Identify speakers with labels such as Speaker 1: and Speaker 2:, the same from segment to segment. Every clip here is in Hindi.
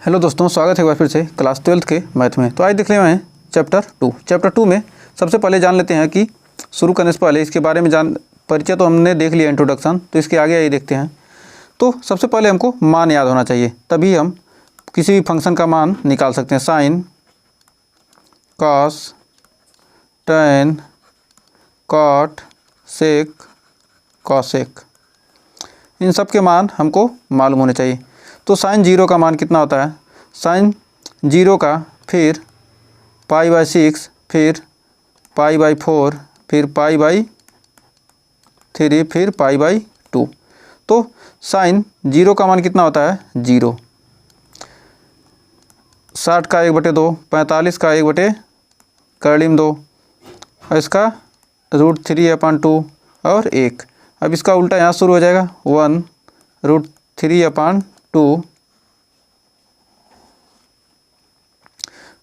Speaker 1: हेलो दोस्तों, स्वागत है एक बार फिर से क्लास 12th के मैथ में। तो आज देख रहे हैं चैप्टर 2 में सबसे पहले जान लेते हैं कि शुरू करने से पहले इसके बारे में परिचय तो हमने देख लिया, इंट्रोडक्शन। तो इसके आगे ये देखते हैं। तो सबसे पहले हमको मान याद होना चाहिए, तभी हम किसी भी फंक्शन का मान निकाल सकते हैं। साइन, कॉस, टैन, कॉट, सेक, कॉसेक, इन सब के मान हमको मालूम होने चाहिए। तो साइन 0 का मान कितना होता है? साइन 0 का फिर π/6, फिर π/4, फिर π/3, फिर π/2। तो साइन 0 का मान कितना होता है? 0। 60 का 1/2, 45 का 1/2, और इसका √3/2 और 1। अब इसका उल्टा यहाँ शुरू हो जाएगा, 1√3/2,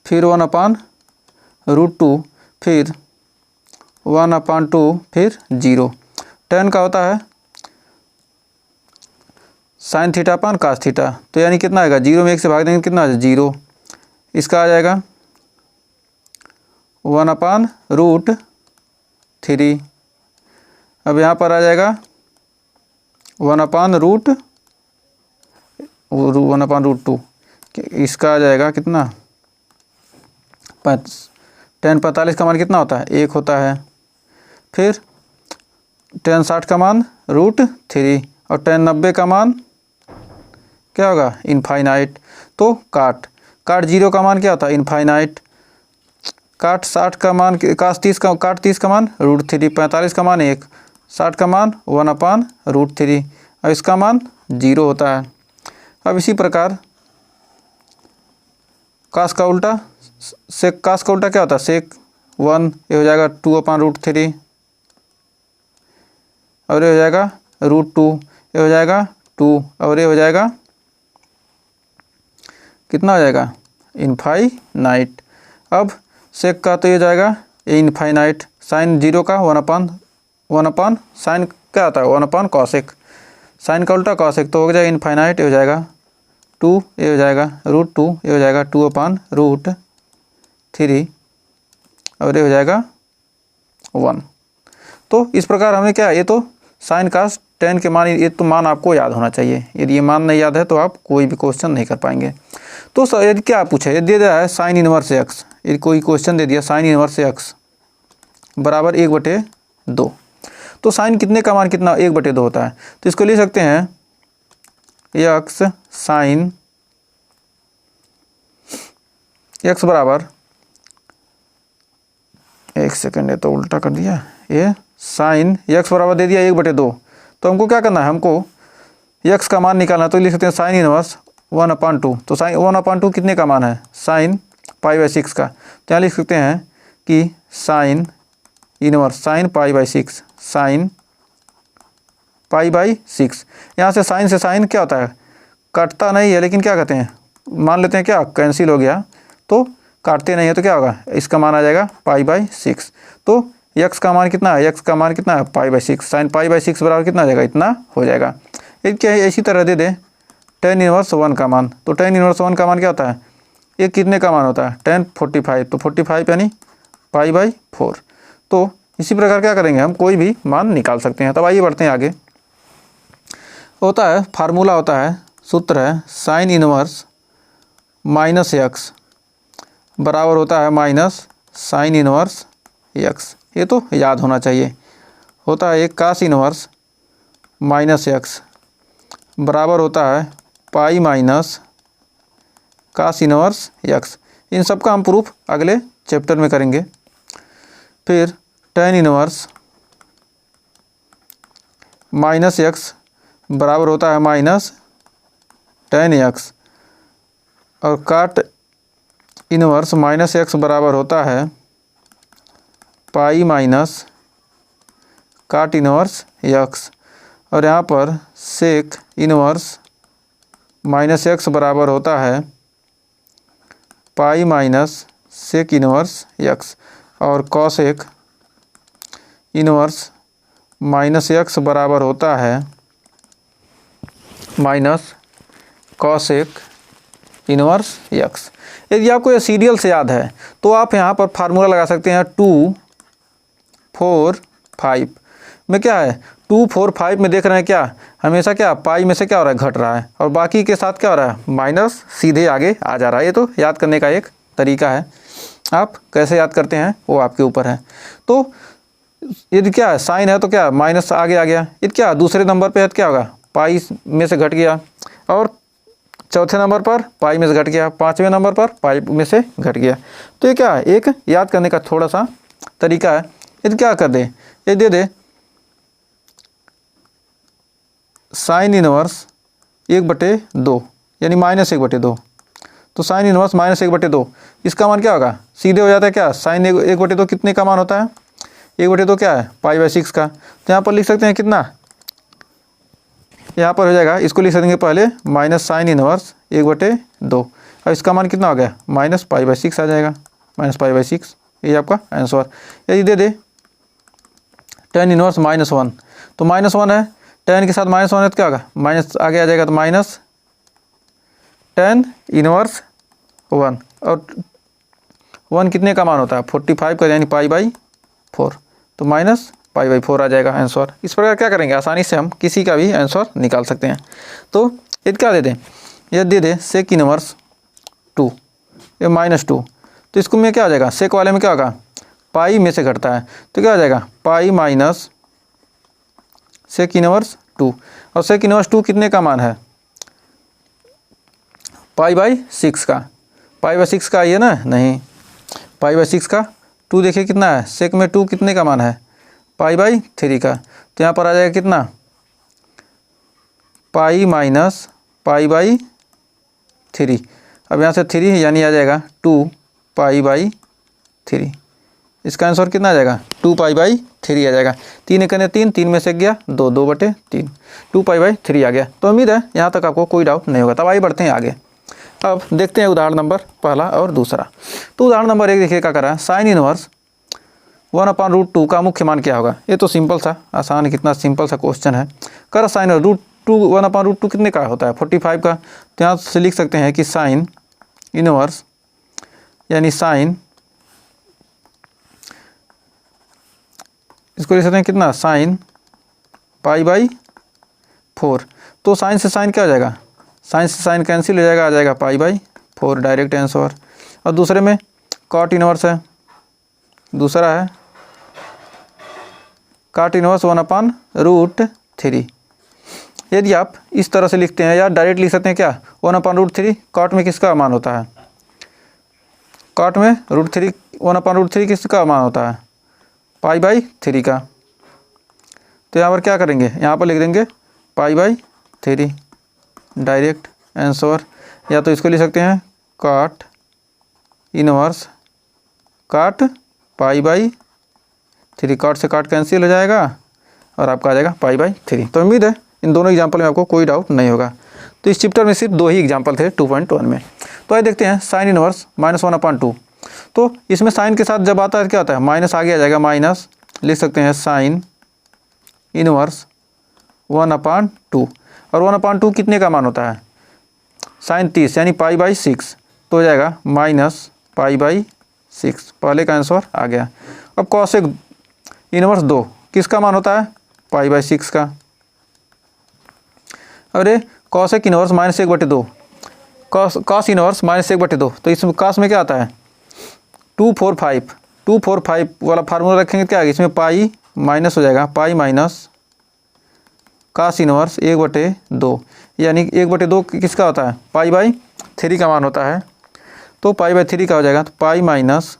Speaker 1: फिर 1/√2, फिर 1/2, फिर 0। tan का होता है sin थीटा cos थीटा। तो यानी कितना आएगा? 0 में 1 से भाग देंगे कितना आ जाएगा? 0। इसका आ जाएगा 1/√3। अब यहाँ पर आ जाएगा 1/√2। इसका आ जाएगा कितना? tan 45 का मान कितना होता है? 1 होता है। फिर tan 60 का मान √3 और tan 90 का मान क्या होगा? इनफाइनाइट। तो काट 0 का मान क्या होता है? इनफाइनाइट। काट 60 का मान, काट 30 का मान √3, 45 का मान 1, 60 का मान 1/√3 और इसका मान 0 होता है। अब इसी प्रकार कास का उल्टा, कास का उल्टा क्या होता है? सेक 1, ये हो जाएगा 2/√3 और ये हो जाएगा √2, ये हो जाएगा 2 और ये हो जाएगा कितना हो जाएगा? इनफाइनाइट। अब सेक का तो ये जाएगा इनफाइनाइट। साइन 0 का 1/, साइन क्या होता है? 1/कॉसेक। साइन का उल्टा कॉसेक, तो हो जाएगा इनफाइनाइट, ये हो जाएगा 2, ये हो जाएगा √2, ये हो जाएगा 2/√3 और ये हो जाएगा 1। तो इस प्रकार हमने क्या, ये तो साइन कास tan के मान, ये तो मान आपको याद होना चाहिए। यदि ये मान नहीं याद है तो आप कोई भी क्वेश्चन नहीं कर पाएंगे। तो यदि क्या पूछे, यदि दे दिया है साइन इनवर्स एक्स, यदि कोई क्वेश्चन दे दिया साइन इनवर्स एक्स बराबर 1/2, तो साइन कितने का मान कितना? 1/2 होता है। तो इसको लिख सकते हैं एक्स साइन एक्स बराबर, एक सेकेंड, ये तो उल्टा कर दिया। ये साइन एक्स बराबर दे दिया 1/2। तो हमको क्या करना है? हमको एक्स का मान निकालना है। तो लिख सकते हैं साइन इनवर्स 1/2। तो साइन 1/2 कितने का मान है? साइन π/6 का। तो यहाँ लिख सकते हैं कि साइन इनवर्स साइन π/6, साइन π/6। यहाँ से साइन क्या होता है? कटता नहीं है, लेकिन क्या कहते हैं, मान लेते हैं क्या कैंसिल हो गया, तो काटते नहीं है, तो क्या होगा? इसका मान आ जाएगा π/6। तो x का मान कितना है? x का मान कितना है? π/6। साइन π/6 बराबर कितना आ जाएगा? इतना हो जाएगा। एक क्या है, इसी तरह दे दे tan इनवर्स 1 का मान। तो tan इनवर्स 1 का मान क्या होता है? ये कितने का मान होता है? tan 45। तो 45 यानी π/4। तो इसी प्रकार क्या करेंगे, हम कोई भी मान निकाल सकते हैं। तब आइए बढ़ते हैं आगे। होता है फार्मूला, होता है सूत्र है साइन इनवर्स -x बराबर होता है माइनस साइन इनवर्स x। ये तो याद होना चाहिए। होता है एक कास इनवर्स -x बराबर होता है pi minus cos inverse x। इन सब का हम प्रूफ अगले चैप्टर में करेंगे। फिर tan इनवर्स -x बराबर होता है माइनस tan x और काट इनवर्स -x बराबर होता है पाई माइनस काट इनवर्स x। और यहाँ पर सेक इनवर्स -x बराबर होता है pi minus sec inverse x। और कॉसेक इनवर्स -x बराबर होता है माइनस कॉसेक इनवर्स यक्स। यदि आपको ये सीरियल से याद है तो आप यहाँ पर फार्मूला लगा सकते हैं 2 4 5 में क्या है 2 4 5 में देख रहे हैं क्या हमेशा क्या पाई में से क्या हो रहा है घट रहा है और बाकी के साथ क्या हो रहा है माइनस सीधे आगे आ जा रहा है। ये तो याद करने का एक तरीका है, आप कैसे याद करते हैं वो आपके ऊपर है। तो यदि क्या है साइन है तो क्या माइनस आगे आ गया, यदि क्या दूसरे नंबर पे है तो क्या होगा पाई में से घट गया और चौथे नंबर पर पाई में से घट गया, पाँचवें नंबर पर पाई में से घट गया। तो ये क्या है एक याद करने का थोड़ा सा तरीका है। यदि क्या कर दे ये दे दे साइन इनवर्स 1/2 यानी -1/2, तो साइन इनवर्स -1/2 इसका मान क्या होगा सीधे हो जाता है क्या साइन 1/2 कितने का मान होता है 1/2 क्या है π/6 का। तो यहाँ पर लिख सकते हैं कितना, यहाँ पर हो जाएगा इसको लिख सकते हैं पहले माइनस साइन इनवर्स 1/2 और इसका मान कितना हो गया -π/6 आ जाएगा, -π/6 ये आपका आंसर। यदि दे दे tan इनवर्स -1 तो -1 है tan के साथ -1 है तो क्या होगा माइनस आगे आ जाएगा तो माइनस tan इनवर्स 1 और 1 कितने का मान होता है 45 का यानी π/4 तो -π/4 आ जाएगा आंसर। इस प्रकार क्या करेंगे आसानी से हम किसी का भी आंसर निकाल सकते हैं। तो ये क्या दे दें ये दे दे सेक इनवर्स 2 ये -2 तो इसको में क्या आ जाएगा सेक वाले में क्या होगा पाई में से घटता है तो क्या आ जाएगा पाई माइनस सेक इनवर्स 2 और सेक इनवर्स 2 कितने का मान है π/6 का, π/6 का आइए ना नहीं π/6 का 2 देखिए कितना है सेक में 2 कितने का मान है π/3 का। तो यहाँ पर आ जाएगा कितना पाई माइनस π/3 अब यहाँ से 3 यानी आ जाएगा 2π/3 इसका आंसर कितना आ जाएगा 2π/3 आ जाएगा। 3 एकने 3 3 में से गया 2 2/3 2π/3 आ गया। तो उम्मीद है यहाँ तक आपको कोई डाउट नहीं होगा। तब आइए बढ़ते हैं आगे। अब देखते हैं उदाहरण नंबर पहला और दूसरा। तो उदाहरण नंबर 1 देखिए क्या कर रहा है साइन इनवर्स 1/√2 का मुख्य मान क्या होगा। ये तो सिंपल सा आसान कितना सिंपल सा क्वेश्चन है। कर साइन √2 1/√2 कितने का होता है 45 का। तो यहाँ से लिख सकते हैं कि साइन इनवर्स यानी साइन इसको लिख सकते हैं कितना साइन π/4 तो साइन से साइन क्या हो जाएगा साइन से साइन कैंसिल हो जाएगा आ जाएगा π/4 डायरेक्ट आंसर। और दूसरे में कॉट इनवर्स है, दूसरा है कॉट इनवर्स 1/√3। यदि आप इस तरह से लिखते हैं या डायरेक्ट लिख सकते हैं क्या 1/√3 कॉट में किसका मान होता है कॉट में √3 1/√3 किसका मान होता है π/3 का। तो यहाँ पर क्या करेंगे यहाँ पर लिख देंगे π/3 डायरेक्ट आंसर। या तो इसको लिख सकते हैं कॉट इनवर्स कॉट π/3 कॉट से कॉट कैंसिल हो जाएगा और आपका आ जाएगा π/3। तो उम्मीद है इन दोनों एग्जाम्पल में आपको कोई डाउट नहीं होगा। तो इस चैप्टर में सिर्फ 2 ही एग्जाम्पल थे 2.1 में। तो आइए देखते हैं साइन इनवर्स -1/2। तो इसमें साइन के साथ जब आता है क्या होता है माइनस आगे आ जाएगा माइनस लिख सकते हैं साइन इनवर्स 1/2 और 1/2 कितने का मान होता है साइन 30 यानी π/6 तो हो जाएगा -π/6 पहले का आंसर आ गया। अब कॉसेक इनवर्स 2 किसका मान होता है π/6 का। अरे कॉसेक इनवर्स -1/2 कॉस इनवर्स -1/2 तो इसमें कॉस में क्या आता है 245 वाला फार्मूला रखेंगे क्या आगे इसमें पाई माइनस हो जाएगा पाई माइनस कॉस इनवर्स 1/2 यानी 1/2 किसका होता है π/3 का मान होता है। तो π/3 का हो जाएगा तो पाई माइनस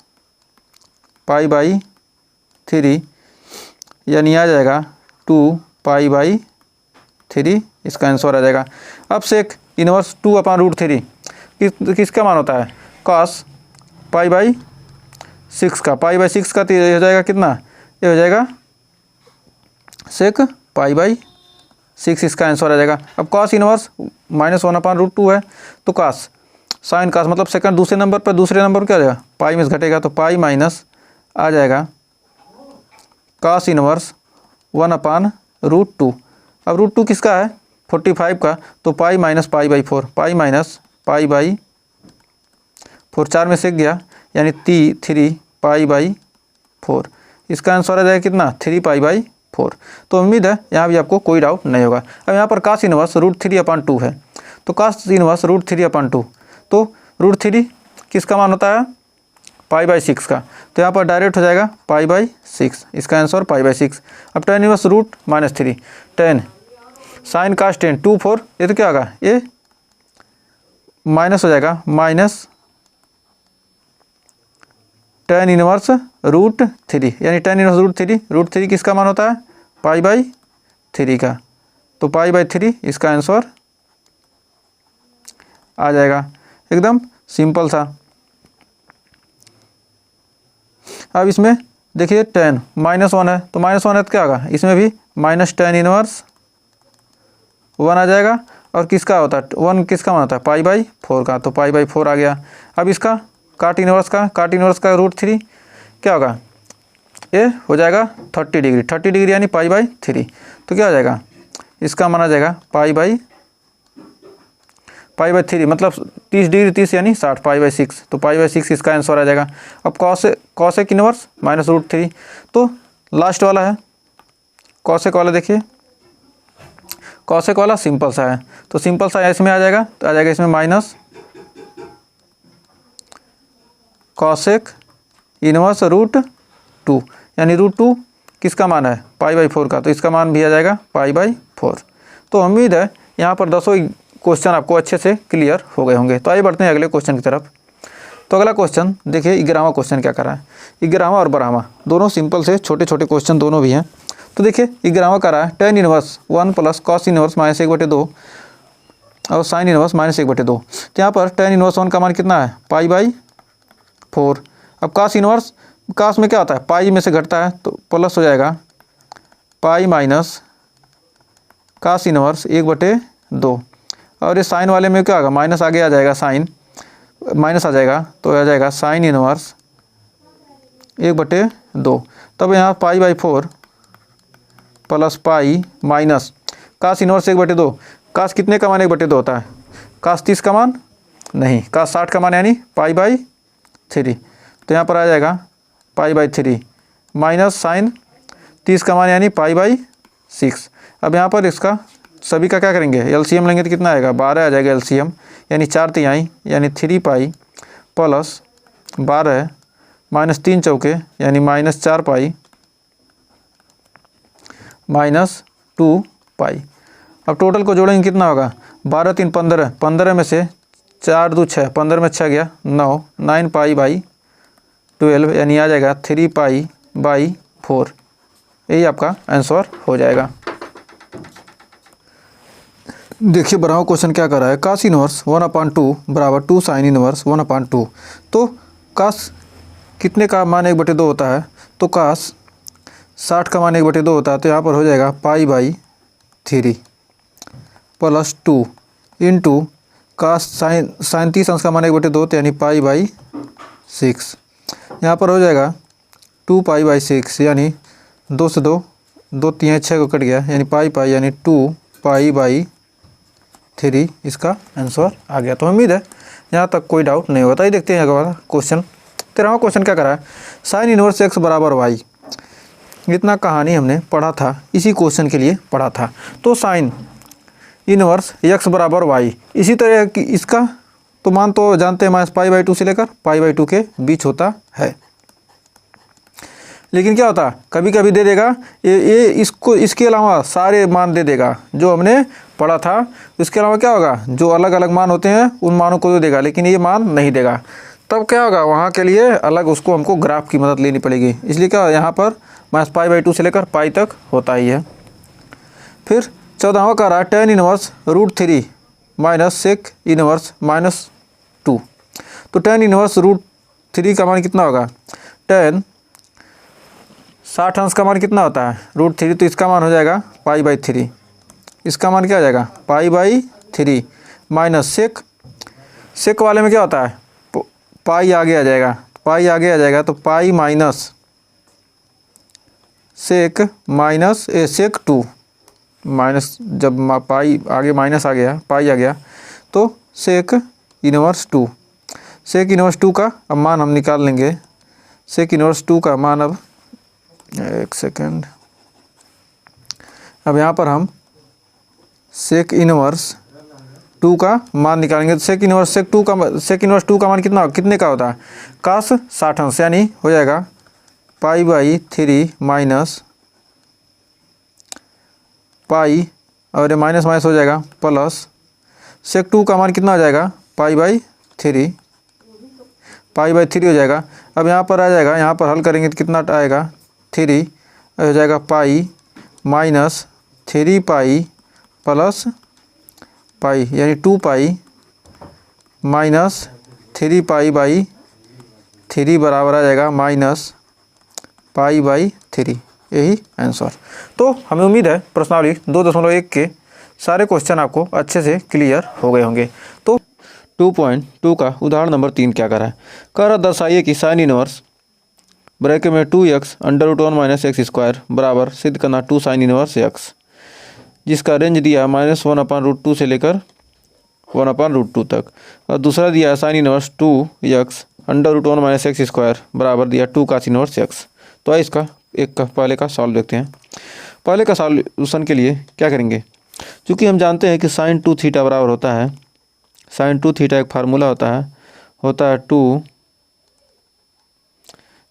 Speaker 1: π/3 यानी आ जाएगा 2π/3 इसका आंसर आ जाएगा। अब सेक इनवर्स 2/√3 किसका मान होता है कॉस π/6 का का तो ये हो जाएगा कितना ये हो जाएगा सेक π/6 इसका आंसर आ जाएगा। अब कॉस इनवर्स -1/√2 है तो कॉस साइन कॉस मतलब सेकंड दूसरे नंबर पर क्या हो जाएगा पाई में से घटेगा तो पाई माइनस आ जाएगा कॉस इनवर्स 1/√2। अब √2 किसका है 45 का तो पाई माइनस π/4 पाई माइनस π/4 4 4 में 6 गया यानी 3 पाई बाई 4। इसका आंसर आ जाएगा कितना 3 पाई बाई 4। तो उम्मीद है यहाँ भी आपको कोई डाउट नहीं होगा। अब यहाँ पर कास इनवर्स √3/2 है, तो कास इनवर्स √3/2, तो √3 किसका मान होता है π/6 का, तो यहाँ पर डायरेक्ट हो जाएगा π/6, इसका आंसर π/6। अब tan इनवर्स √-3 10 साइन कास 10 2 4, ये तो क्या होगा ये माइनस हो जाएगा माइनस tan इनवर्स √3 यानी tan इनवर्स √3 किसका मान होता है π/3 का, तो π/3 इसका आंसर आ जाएगा। एकदम सिंपल सा। अब इसमें देखिए tan -1 है, तो -1 है तो क्या होगा इसमें भी माइनस tan इनवर्स 1 आ जाएगा। और किसका होता है 1 किसका मान होता है π/4 का, तो π/4 आ गया। अब इसका काट इनवर्स का √3 क्या होगा ये हो जाएगा 30 डिग्री यानी π/3, तो क्या हो जाएगा इसका माना जाएगा π/3 मतलब 30 डिग्री 30 यानी 60 π/6, तो π/6 इसका आंसर आ जाएगा। अब कॉसेक इनवर्स -√3, तो लास्ट वाला है कॉसेक वाला। देखिए कॉसेक वाला सिंपल सा है, तो सिंपल सा इसमें आ जाएगा, तो आ जाएगा इसमें माइनस कॉसेक इनवर्स √2 यानी √2 किसका मान है π/4 का, तो इसका मान भी आ जाएगा π/4। तो उम्मीद है यहाँ पर 10 क्वेश्चन आपको अच्छे से क्लियर हो गए होंगे। तो आइए बढ़ते हैं अगले क्वेश्चन की तरफ। तो अगला क्वेश्चन देखिए 11वां क्वेश्चन क्या कर रहा है, 11वां और 12वां दोनों सिंपल से छोटे छोटे क्वेश्चन दोनों भी हैं। तो देखिए 11वां कर रहा है tan इनवर्स 1 + cos इनवर्स -1/2 और sin इनवर्स -1/2। तो यहाँ पर tan इनवर्स 1 का मान कितना है π/4। अब cos इनवर्स कास में क्या होता है पाई में से घटता है, तो प्लस हो जाएगा पाई माइनस कास इनवर्स 1/2। और ये साइन वाले में क्या होगा माइनस आगे आ जाएगा, साइन माइनस आ जाएगा, तो आ जाएगा साइन इनवर्स 1/2। तब यहाँ π/4 plus pi minus cos inverse 1/2। Cos कितने का मान 1/2 होता है, कास 30 का मान नहीं, कास 60 का मान यानी π/3। तो यहाँ पर आ जाएगा π/3 माइनस साइन 30 का मान यानी π/6। अब यहाँ पर इसका सभी का क्या करेंगे एलसीएम लेंगे तो कितना आएगा 12 आ जाएगा एलसीएम, यानी 4/3 यानी 3 पाई प्लस 12 माइनस 3 चौके यानी -4 पाई -2 पाई। अब टोटल को जोड़ेंगे कितना होगा 12 3 15, 15 में से 4 2 6, 15 में 6 गया 9, 9 π/12 यानी आ जाएगा 3 π/4। यही आपका आंसर हो जाएगा। देखिए 12वां क्वेश्चन क्या कर रहा है, कास इनवर्स 1/2 बराबर 2 साइन इनवर्स 1/2। तो कास कितने का मान 1/2 होता है, तो कास 60 का मान 1/2 होता है, तो यहाँ पर हो जाएगा π/3 प्लस 2 इंटू कास साइन 30 अंश का मान 1/2 यानी π/6। यहाँ पर हो जाएगा 2 π/6 यानी 2 से 2 3 6 को कट गया यानी पाई यानी 2 π/3 इसका आंसर आ गया। तो उम्मीद है यहाँ तक कोई डाउट नहीं होता। ये देखते हैं अगला क्वेश्चन। 13वां क्वेश्चन क्या करा है, साइन इनवर्स x बराबर y। इतना कहानी हमने पढ़ा था, इसी क्वेश्चन के लिए पढ़ा था। तो साइन इनवर्स x बराबर y, इसी तरह की इसका तो मान तो जानते हैं -π/2 से लेकर π/2 के बीच होता है। लेकिन क्या होता कभी कभी दे देगा ये इसको, इसके अलावा सारे मान दे देगा जो हमने पढ़ा था। इसके अलावा क्या होगा जो अलग अलग मान होते हैं उन मानों को तो देगा, लेकिन ये मान नहीं देगा। तब क्या होगा वहाँ के लिए अलग उसको हमको ग्राफ की मदद लेनी पड़ेगी। इसलिए क्या यहाँ पर -π/2 से लेकर पाई तक होता ही है। फिर 14वां का रहा है tan inverse √3 minus sec inverse -2। तो tan इनवर्स √3 का मान कितना होगा, tan 60 अंश का मान कितना होता है √3, तो इसका मान हो जाएगा π/3। इसका मान क्या आ जाएगा π/3 माइनस सेक वाले में क्या होता है पाई आगे आ जाएगा, पाई आगे आ जाएगा, तो pi minus sec minus sec 2 minus, जब पाई आगे माइनस आ गया पाई आ गया तो सेक इनवर्स 2। सेक इनवर्स 2 का अब मान हम निकाल लेंगे। सेक इनवर्स 2 का मान अब एक सेकेंड, अब यहाँ पर हम सेक इनवर्स 2 का मान निकालेंगे। तो सेक इनवर्स 2 का मान कितने का होता है? कास 60 अंश, यानी हो जाएगा π/3 माइनस पाई, और ये माइनस माइनस हो जाएगा प्लस। सेक 2 का मान कितना हो जाएगा? π/3 हो जाएगा। अब यहाँ पर आ जाएगा, यहाँ पर हल करेंगे तो कितना आएगा? 3 हो जाएगा पाई माइनस 3 पाई प्लस पाई, यानी 2 पाई माइनस 3 पाई/3 बराबर आ जाएगा माइनस π/3। यही आंसर। तो हमें उम्मीद है प्रश्नावली 2.1 के सारे क्वेश्चन आपको अच्छे से क्लियर हो गए होंगे। तो 2.2 का उदाहरण नंबर 3 क्या कर रहा है? कह रहा दर्शाइए कि साइन इनवर्स ब्रैकेट में 2x √1 - x² बराबर सिद्ध करना 2 साइन इनवर्स x, जिसका रेंज दिया -1/√2 से लेकर 1/√2 तक। और दूसरा दिया है साइन इनवर्स 2x √1 - x² बराबर दिया 2 cos इनवर्स x। तो आइए इसका पहले का सॉल्व देखते हैं। पहले का सॉल्यूशन के लिए क्या करेंगे? क्योंकि हम जानते हैं कि साइन 2 थीटा बराबर होता है, साइन 2 थीटा एक फार्मूला होता है 2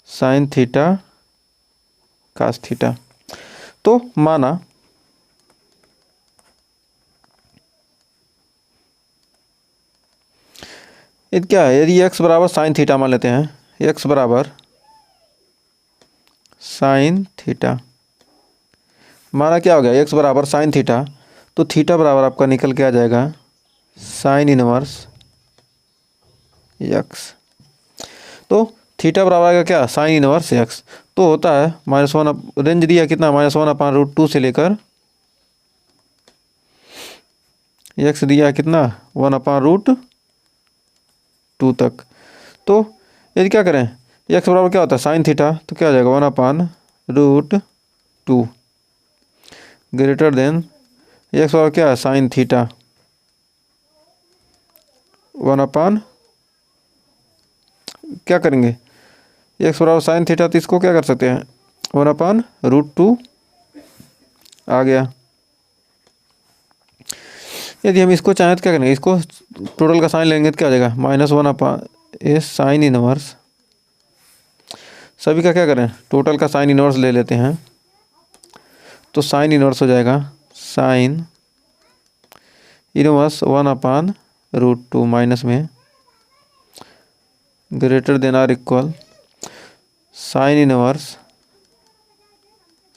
Speaker 1: साइन थीटा कास थीटा। तो माना ये क्या है? यदि x बराबर साइन थीटा मान लेते हैं, x बराबर साइन थीटा, माना क्या हो गया? x बराबर साइन थीटा, तो थीटा बराबर आपका निकल के आ जाएगा साइन इनवर्स x। तो थीटा बराबर आएगा क्या? Sine inverse x। तो होता है -1, रेंज दिया कितना? -1/√2 से लेकर x दिया कितना? 1/√2 तक। तो यदि क्या करें, x बराबर क्या होता है? साइन थीटा, तो क्या हो जाएगा? 1/√2 ग्रेटर देन x बराबर क्या है? साइन थीटा 1/, क्या करेंगे? x बराबर साइन थीटा, तो इसको क्या कर सकते हैं? 1/√2 आ गया। यदि हम इसको चाहें तो क्या करेंगे? इसको टोटल का साइन लेंगे तो क्या हो जाएगा? -1/, साइन इनवर्स, सभी का क्या करें? टोटल का साइन इनवर्स ले लेते हैं। तो साइन इनवर्स हो जाएगा साइन इनवर्स 1/√2 माइनस में greater than or equal sine inverse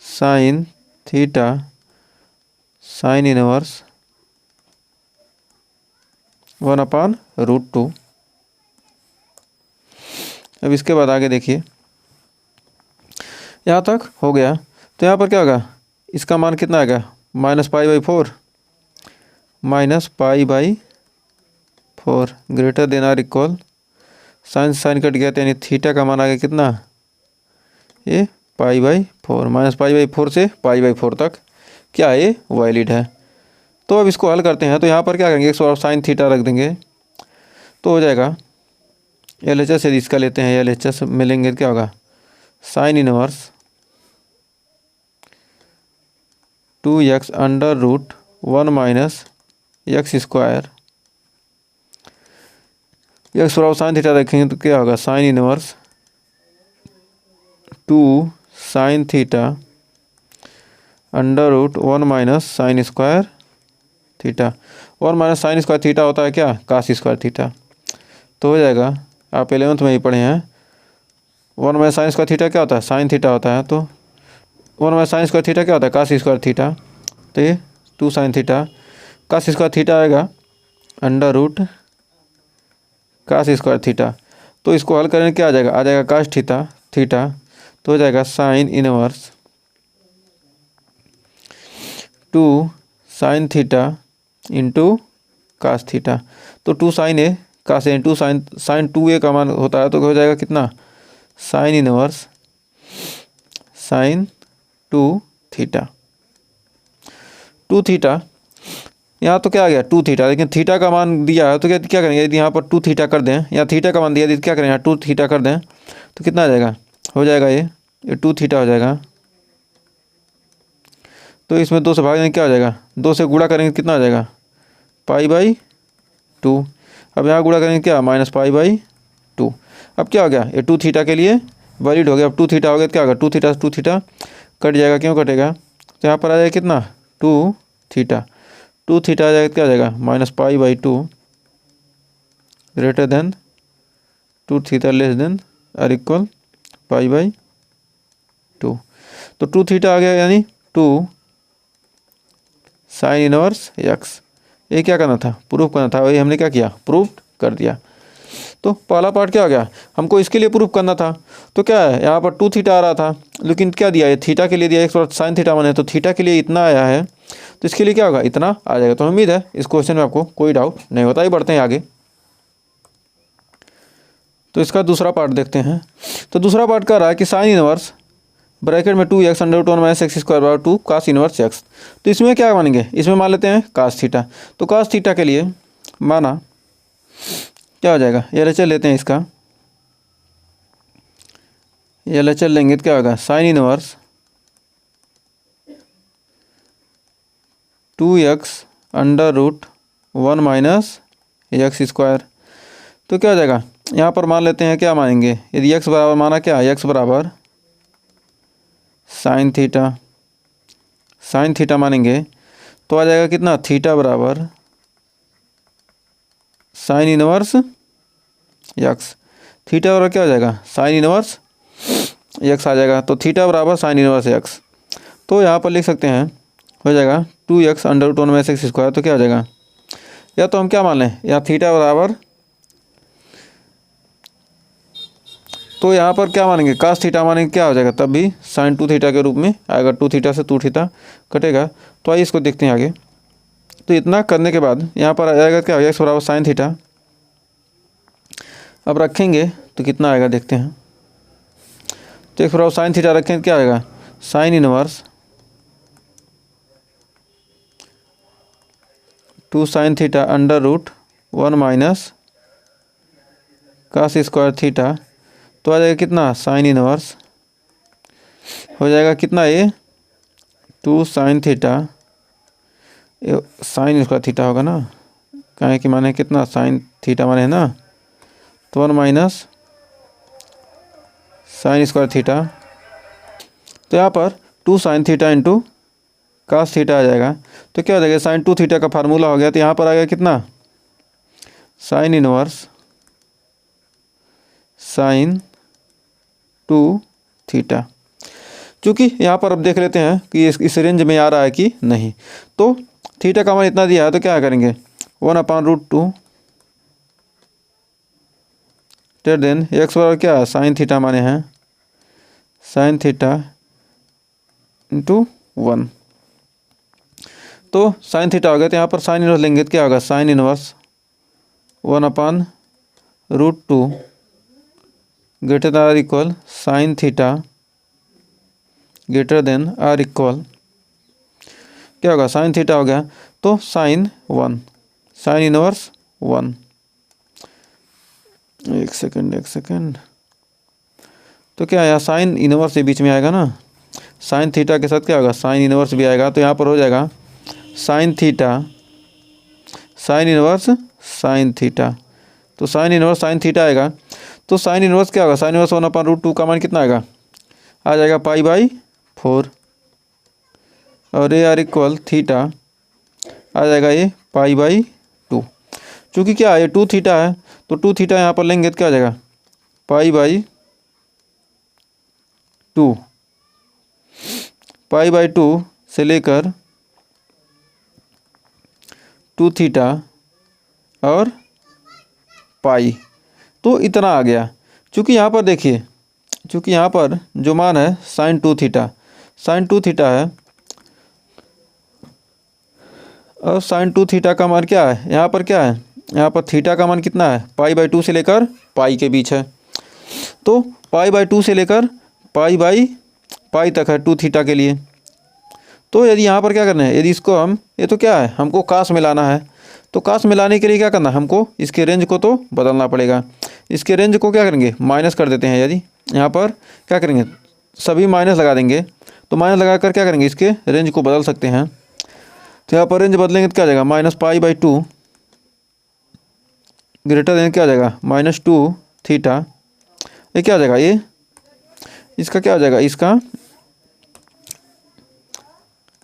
Speaker 1: sine theta sine inverse 1/√2। अब इसके बाद आगे देखिए, यहाँ तक हो गया। तो यहाँ पर क्या होगा? इसका मान कितना आएगा? -π/4 -π/4 greater than or equal sine sine cut गया, तो यानी थीटा का मान आ गया कितना? ये π/4, -π/4 से π/4 तक क्या है? ये वैलिड है। तो अब इसको हल करते हैं। तो यहाँ पर क्या करेंगे? एक साइन थीटा रख देंगे, तो हो जाएगा LHS। यदि इसका लेते हैं LHS मिलेंगे तो क्या होगा? Sine inverse 2x √1 - x², x बराबर साइन थीटा रखेंगे तो क्या होगा? Sine inverse 2 sine theta √1 - sin² theta. 1 - sin² theta होता है क्या? cos² theta. तो हो जाएगा, आप 11th में ही पढ़े हैं, 1 - sin² थीटा क्या होता है? साइन थीटा होता है। तो 1 - sin² थीटा क्या होता है? cos² theta. तो ये 2 साइन थीटा cos² थीटा आएगा √cos² थीटा। तो इसको हल करें क्या आ जाएगा? आ जाएगा cos थीटा। तो हो जाएगा sine inverse 2 sine theta into cos theta. तो 2 sine a cos into sine 2a का मान होता है, तो हो जाएगा कितना? Sine inverse sine 2 theta. यहाँ तो क्या आ गया 2 थीटा, लेकिन थीटा का मान दिया है तो क्या करेंगे, यदि यहाँ पर 2 थीटा कर दें, या थीटा का मान दिया यदि क्या करें यहाँ 2 थीटा कर दें तो कितना आ जाएगा, हो जाएगा ये 2 थीटा हो जाएगा। तो इसमें 2 से भाग देंगे क्या हो जाएगा, 2 से गुणा करेंगे कितना आ जाएगा, π/2। अब यहाँ गुणा करेंगे क्या, -π/2। अब क्या हो गया, ये 2 थीटा के लिए वैलिड हो गया। अब 2 थीटा हो गया तो क्या होगा, 2 थीटा से 2 थीटा कट जाएगा, क्यों कटेगा, तो यहाँ पर आ जाएगा कितना 2 थीटा। 2 थीटा आ जाएगा क्या आ जाएगा, -π/2 greater than 2 theta less than or equal π/2। तो 2 थीटा आ गया, यानी 2 साइन इनवर्स x। ये क्या करना था, प्रूफ करना था, वही हमने क्या किया, प्रूफ कर दिया। तो पहला पार्ट क्या हो गया, हमको इसके लिए प्रूफ करना था। तो क्या है, यहाँ पर 2 थीटा आ रहा था, लेकिन क्या दिया है, थीटा के लिए दिया, एक साइन थीटा माने, तो थीटा के लिए इतना आया है, तो इसके लिए क्या होगा, इतना आ जाएगा। तो उम्मीद है इस क्वेश्चन में आपको कोई डाउट नहीं होता। ही बढ़ते हैं आगे। तो इसका दूसरा पार्ट देखते हैं। तो दूसरा पार्ट कह रहा है कि साइन इनवर्स ब्रैकेट में 2x √1 - x² 2 cos inverse x। तो इसमें क्या मानेंगे, इसमें मान लेते हैं cos थीटा। तो cos थीटा के लिए माना क्या हो जाएगा, ये LHL लेते हैं इसका, ये LHL लेंगे तो क्या होगा, साइन इनवर्स 2x √1 - x²। तो क्या हो जाएगा, यहाँ पर मान लेते हैं क्या मानेंगे, यदि x बराबर माना क्या, x बराबर साइन थीटा, साइन थीटा मानेंगे तो आ जाएगा कितना, थीटा बराबर साइन इनवर्स x। थीटा बराबर क्या हो जाएगा, साइन इनवर्स x आ जाएगा। तो थीटा बराबर साइन इनवर्स x। तो यहाँ पर लिख सकते हैं, हो जाएगा 2x √1 - x²। तो क्या हो जाएगा, या तो हम क्या मान लें, या थीटा बराबर, तो यहाँ पर क्या मानेंगे, cos थीटा मानेंगे, क्या हो जाएगा तब भी साइन 2 थीटा के रूप में आएगा। 2 थीटा से 2 थीटा कटेगा। तो आइए इसको देखते हैं आगे। तो इतना करने के बाद यहाँ पर आ जाएगा क्या, x बराबर साइन थीटा। अब रखेंगे तो कितना आएगा देखते हैं। तो x बराबर साइन थीटा रखें तो क्या आएगा, sign inverse 2 sine theta √1 - cos² theta. तो आ जाएगा कितना, साइन इनवर्स हो जाएगा कितना, ये 2 साइन थीटा, साइन इसका थीटा होगा ना, कहें कि माने कितना, साइन थीटा माने है ना, तो 1 - sin² थीटा। तो यहाँ पर 2 sine theta into cos theta आ जाएगा। तो क्या हो जाएगा, साइन 2 थीटा का फार्मूला हो गया। तो यहाँ पर आ गया कितना, साइन इनवर्स साइन 2 थीटा। चूँकि यहाँ पर अब देख लेते हैं कि इस रेंज में आ रहा है कि नहीं। तो थीटा का मान इतना दिया है, तो क्या करेंगे, 1/√2 टेर देन x बराबर क्या, साइन थीटा माने हैं, साइन थीटा इंटू 1। तो साइन थीटा हो गया। तो यहाँ पर साइन इनवर्स लेंगे तो क्या होगा, sine inverse 1/√2 greater than or equal sine theta greater than or equal क्या होगा, साइन थीटा हो गया। तो साइन 1, साइन इनवर्स 1, एक सेकेंड। तो क्या है, साइन इनवर्स के बीच में आएगा ना, साइन थीटा के साथ क्या होगा, साइन इनवर्स भी आएगा। तो यहाँ पर हो जाएगा sine theta sine inverse sine theta. तो साइन इनवर्स साइन थीटा आएगा। तो साइन इनवर्स क्या होगा, साइन इनवर्स 1/√2 का मान कितना आएगा, आ जाएगा π/4। और ये आर इक्वल थीटा आ जाएगा ये π/2। चूँकि क्या है, ये 2 थीटा है, तो 2 थीटा यहाँ पर लेंगे तो क्या आ जाएगा, π/2। π/2 से लेकर 2 थीटा और पाई, तो इतना आ गया। चूँकि यहाँ पर देखिए, चूँकि यहाँ पर जो मान है साइन 2 थीटा, साइन 2 थीटा है, और साइन 2 थीटा का मान क्या है, यहाँ पर क्या है, यहाँ पर थीटा का मान कितना है, π/2 से लेकर पाई के बीच है। तो π/2 से लेकर पाई तक है 2 थीटा के लिए। तो यदि यहाँ पर क्या करना है, यदि इसको हम, ये तो क्या है, हमको कास मिलाना है, तो कास मिलाने के लिए क्या करना है, हमको इसके रेंज को तो बदलना पड़ेगा। इसके रेंज को क्या करेंगे, माइनस कर देते हैं। यदि यहाँ पर क्या करेंगे, सभी माइनस लगा देंगे, तो माइनस लगा कर क्या करेंगे, इसके रेंज को बदल सकते हैं। तो यहाँ पर रेंज बदलेंगे तो क्या आ जाएगा, -π/2 ग्रेटर देन क्या आ जाएगा, -2 थीटा। ये क्या आ जाएगा, ये इसका क्या आ जाएगा, इसका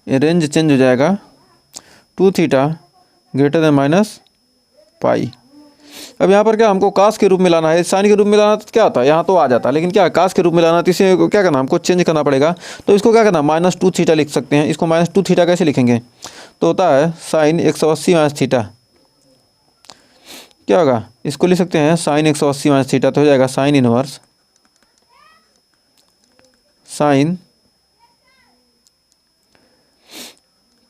Speaker 1: ये रेंज चेंज हो जाएगा 2 थीटा ग्रेटर देन -π। अब यहाँ पर क्या हमको कास के रूप में लाना है, साइन के रूप में लाना तो क्या होता है, यहाँ तो आ जाता है, लेकिन क्या कास के रूप में लाना तो इसे क्या करना, हमको चेंज करना पड़ेगा। तो इसको क्या करना, -2 थीटा लिख सकते हैं। इसको -2 थीटा कैसे लिखेंगे, तो होता है साइन 180 माइनस थीटा। क्या होगा, इसको लिख सकते हैं साइन 180 माइनस थीटा, तो हो जाएगा sine inverse sine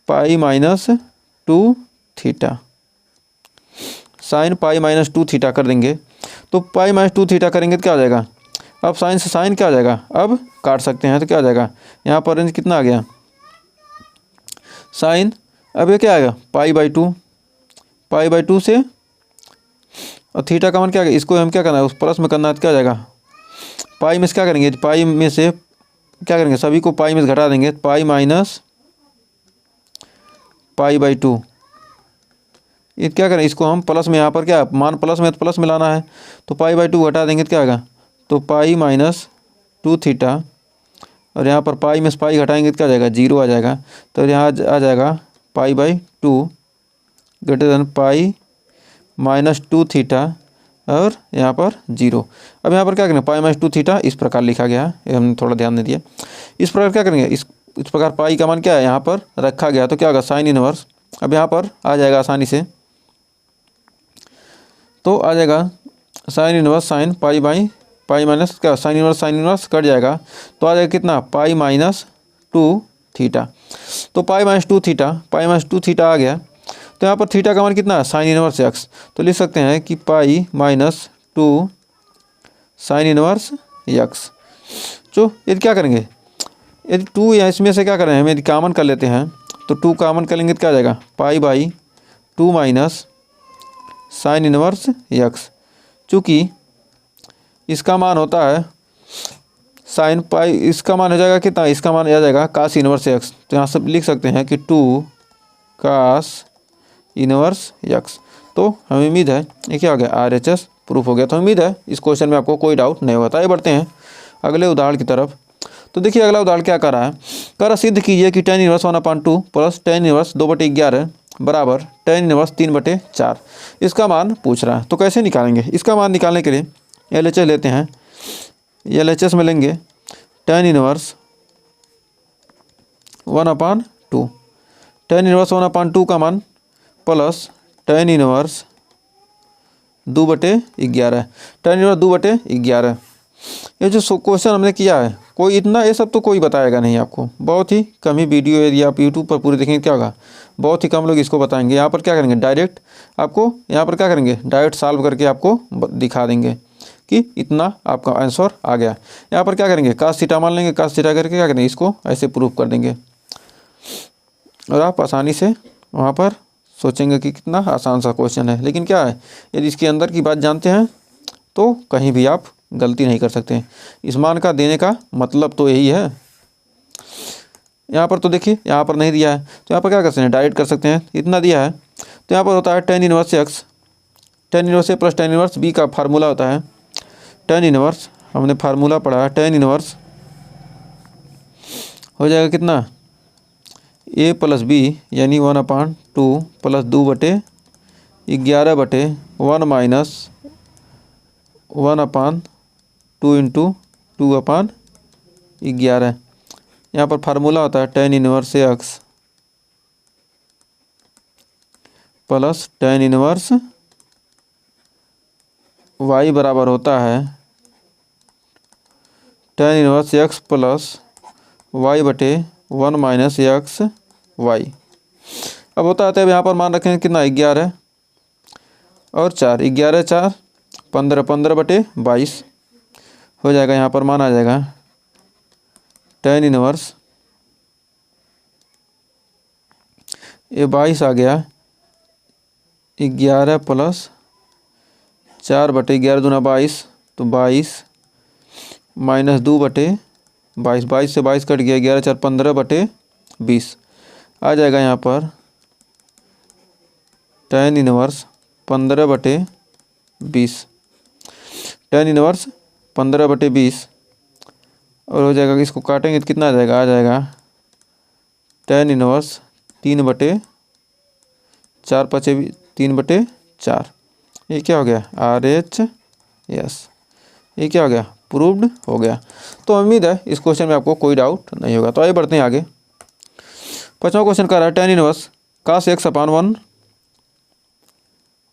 Speaker 1: π-2 theta, sine π-2 theta कर देंगे। तो π-2 थीटा करेंगे तो क्या आ जाएगा, अब साइन से साइन क्या आ जाएगा, अब काट सकते हैं, तो क्या आ जाएगा, यहाँ पर रेंज कितना आ गया, साइन, अब ये क्या आएगा, π/2 से, और थीटा का मान क्या आ गया, इसको हम क्या करना है, उस प्लस में करना है, तो क्या आ जाएगा, पाई में से क्या करेंगे, पाई में से क्या करेंगे, सभी को पाई में से घटा देंगे, π/2। ये क्या करें, इसको हम प्लस में, यहाँ पर क्या मान प्लस में, तो प्लस में लाना है, तो π/2 घटा देंगे तो क्या आएगा, तो π-2 थीटा, और यहाँ पर पाई में से पाई घटाएंगे तो क्या आ जाएगा, 0 आ जाएगा। तो यहाँ आ जाएगा π/2 ग्रेटर देन π-2 थीटा, और यहाँ पर 0। अब यहाँ पर क्या करेंगे, π-2 थीटा इस प्रकार लिखा गया है, ये हमने थोड़ा ध्यान दे दिया। इस प्रकार क्या करेंगे, इस प्रकार पाई का मान क्या है, यहाँ पर रखा गया, तो क्या होगा, साइन इनवर्स। अब यहाँ पर आ जाएगा आसानी से, तो आ जाएगा sine inverse sine pi minus क्या, साइन इनवर्स कट जाएगा, तो आ जाएगा कितना, π-2 थीटा। तो π-2 थीटा आ गया। तो यहाँ पर थीटा का मान कितना है, साइन इनवर्स x, तो लिख सकते हैं कि π-2 साइन इनवर्स x। तो यदि क्या करेंगे, यदि 2 या इसमें से क्या करें, हम यदि कॉमन कर लेते हैं, तो 2 कॉमन कर लेंगे तो क्या आ जाएगा, π/2 माइनस साइन इनवर्स x। चूँकि इसका मान होता है साइन पाई, इसका मान हो जाएगा कितना, इसका मान आ जाएगा कास इनवर्स x। तो यहाँ सब लिख सकते हैं कि 2 कास इनवर्स x। तो हमें उम्मीद है ये क्या हो गया, RHS प्रूफ हो गया। तो उम्मीद है इस क्वेश्चन में आपको कोई डाउट नहीं होता है। बढ़ते हैं अगले उदाहरण की तरफ। तो देखिए अगला उदाहरण क्या कर रहा है, कर सिद्ध कीजिए कि tan inverse 1/2 plus tan inverse 2/11 बराबर tan इनवर्स 3/4। इसका मान पूछ रहा है। तो कैसे निकालेंगे, इसका मान निकालने के लिए LHS लेते हैं। LHS में लेंगे tan इनवर्स 1/2, tan इनवर्स 1/2 का मान plus tan inverse 2/11, tan inverse 2/11। ये जो क्वेश्चन हमने किया है, कोई इतना ये सब तो कोई बताएगा नहीं आपको, बहुत ही कम ही वीडियो यदि आप यूट्यूब पर पूरी देखेंगे क्या होगा, बहुत ही कम लोग इसको बताएंगे। यहाँ पर क्या करेंगे, डायरेक्ट आपको यहाँ पर क्या करेंगे, डायरेक्ट सॉल्व करके आपको दिखा देंगे कि इतना आपका आंसर आ गया। यहाँ पर क्या करेंगे, कास थीटा मान लेंगे, कास थीटा करके क्या करेंगे, इसको ऐसे प्रूफ कर देंगे, और आप आसानी से वहाँ पर सोचेंगे कि कितना आसान सा क्वेश्चन है। लेकिन क्या है, यदि इसके अंदर की बात जानते हैं तो कहीं भी आप गलती नहीं कर सकते। इस मान का देने का मतलब तो यही है। यहाँ पर तो देखिए यहाँ पर नहीं दिया है, तो यहाँ पर क्या कर सकते हैं, डायरेक्ट कर सकते हैं। इतना दिया है तो यहाँ पर होता है tan inverse x, tan inverse a plus tan inverse b का फार्मूला होता है tan इनवर्स, हमने फार्मूला पढ़ा है, tan इनवर्स हो जाएगा कितना, a प्लस बी यानी 1/2 प्लस 2/11/1 माइनस 1/2 इंटू 2/11। यहाँ पर फार्मूला होता है tan inverse x plus tan inverse y बराबर होता है tan inverse x plus y/1 minus x y। अब होता है यहाँ पर मान रखेंगे कितना, 11 और 4, 11 4 15, 15/22 हो जाएगा। यहाँ पर मान आ जाएगा tan इनवर्स ये 22 आ गया, 11 प्लस 4/11 दूना 22, तो 22 माइनस 2/22, 22 से 22 कट गया, 11 4 15/20 आ जाएगा यहाँ पर tan इनवर्स 15/20, tan इनवर्स 15/20 और हो जाएगा कि इसको काटेंगे तो कितना आ जाएगा, tan इनवर्स 3/4 5 3/4। ये क्या हो गया, RHS। ये क्या हो गया, प्रूव्ड हो गया। तो उम्मीद है इस क्वेश्चन में आपको कोई डाउट नहीं होगा। तो आइए बढ़ते हैं आगे। 5वां क्वेश्चन कर रहा है tan inverse cos x/1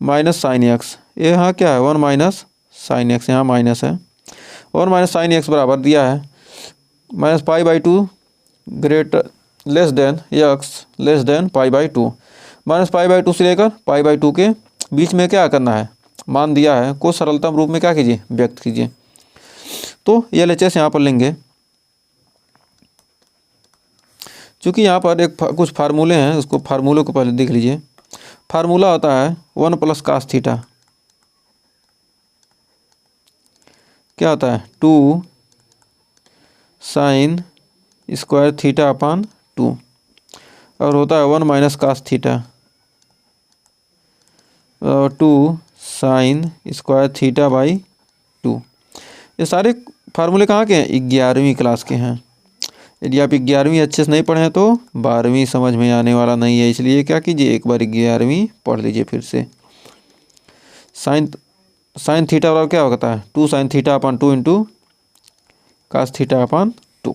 Speaker 1: minus sine x. ये यहाँ क्या है, 1 माइनस साइन एक्स, यहाँ माइनस है। 1 माइनस साइन एक्स बराबर दिया है -π/2 greater less than x less than π/2। -π/2 से लेकर π/2 के बीच में क्या करना है, मान दिया है को सरलतम रूप में क्या कीजिए, व्यक्त कीजिए। तो ये LHS यहाँ पर लेंगे। चूँकि यहाँ पर कुछ फार्मूले हैं, उसको फार्मूले को पहले देख लीजिए। फार्मूला होता है 1 + cos थीटा, क्या होता है 2 sin स्क्वायर θ/2 और होता है 1 - cos थीटा और 2 sin स्क्वायर θ/2। ये सारे फार्मूले कहाँ के हैं, 11वीं क्लास के हैं। यदि आप 11वीं अच्छे से नहीं पढ़े हैं तो 12वीं समझ में आने वाला नहीं है, इसलिए क्या कीजिए, एक बार 11वीं पढ़ लीजिए फिर से। साइन थीटा बराबर क्या होता है, 2 sin θ/2 इंटू cos θ/2।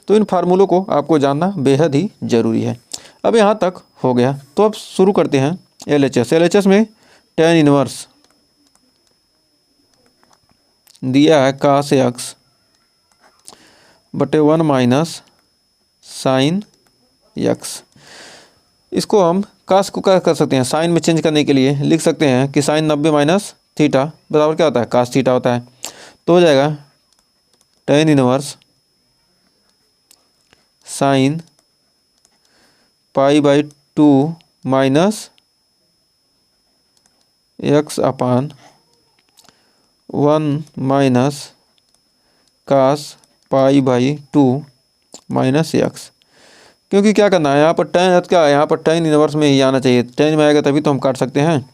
Speaker 1: तो इन फार्मूलों को आपको जानना बेहद ही ज़रूरी है। अब यहाँ तक हो गया, तो अब शुरू करते हैं LHS। LHS में tan इनवर्स दिया है cos x बटे 1 माइनस साइन एक्स। इसको हम cos को क्या कर सकते हैं, साइन में चेंज करने के लिए लिख सकते हैं कि साइन 90 माइनस थीटा बराबर क्या होता है, cos थीटा होता है। तो हो जाएगा tan inverse sine π/2 minus x/1 minus cos π/2 minus x. क्योंकि क्या करना है यहाँ पर tan, क्या है यहाँ पर tan इनवर्स में ही आना चाहिए, tan में आएगा तभी तो हम काट सकते हैं।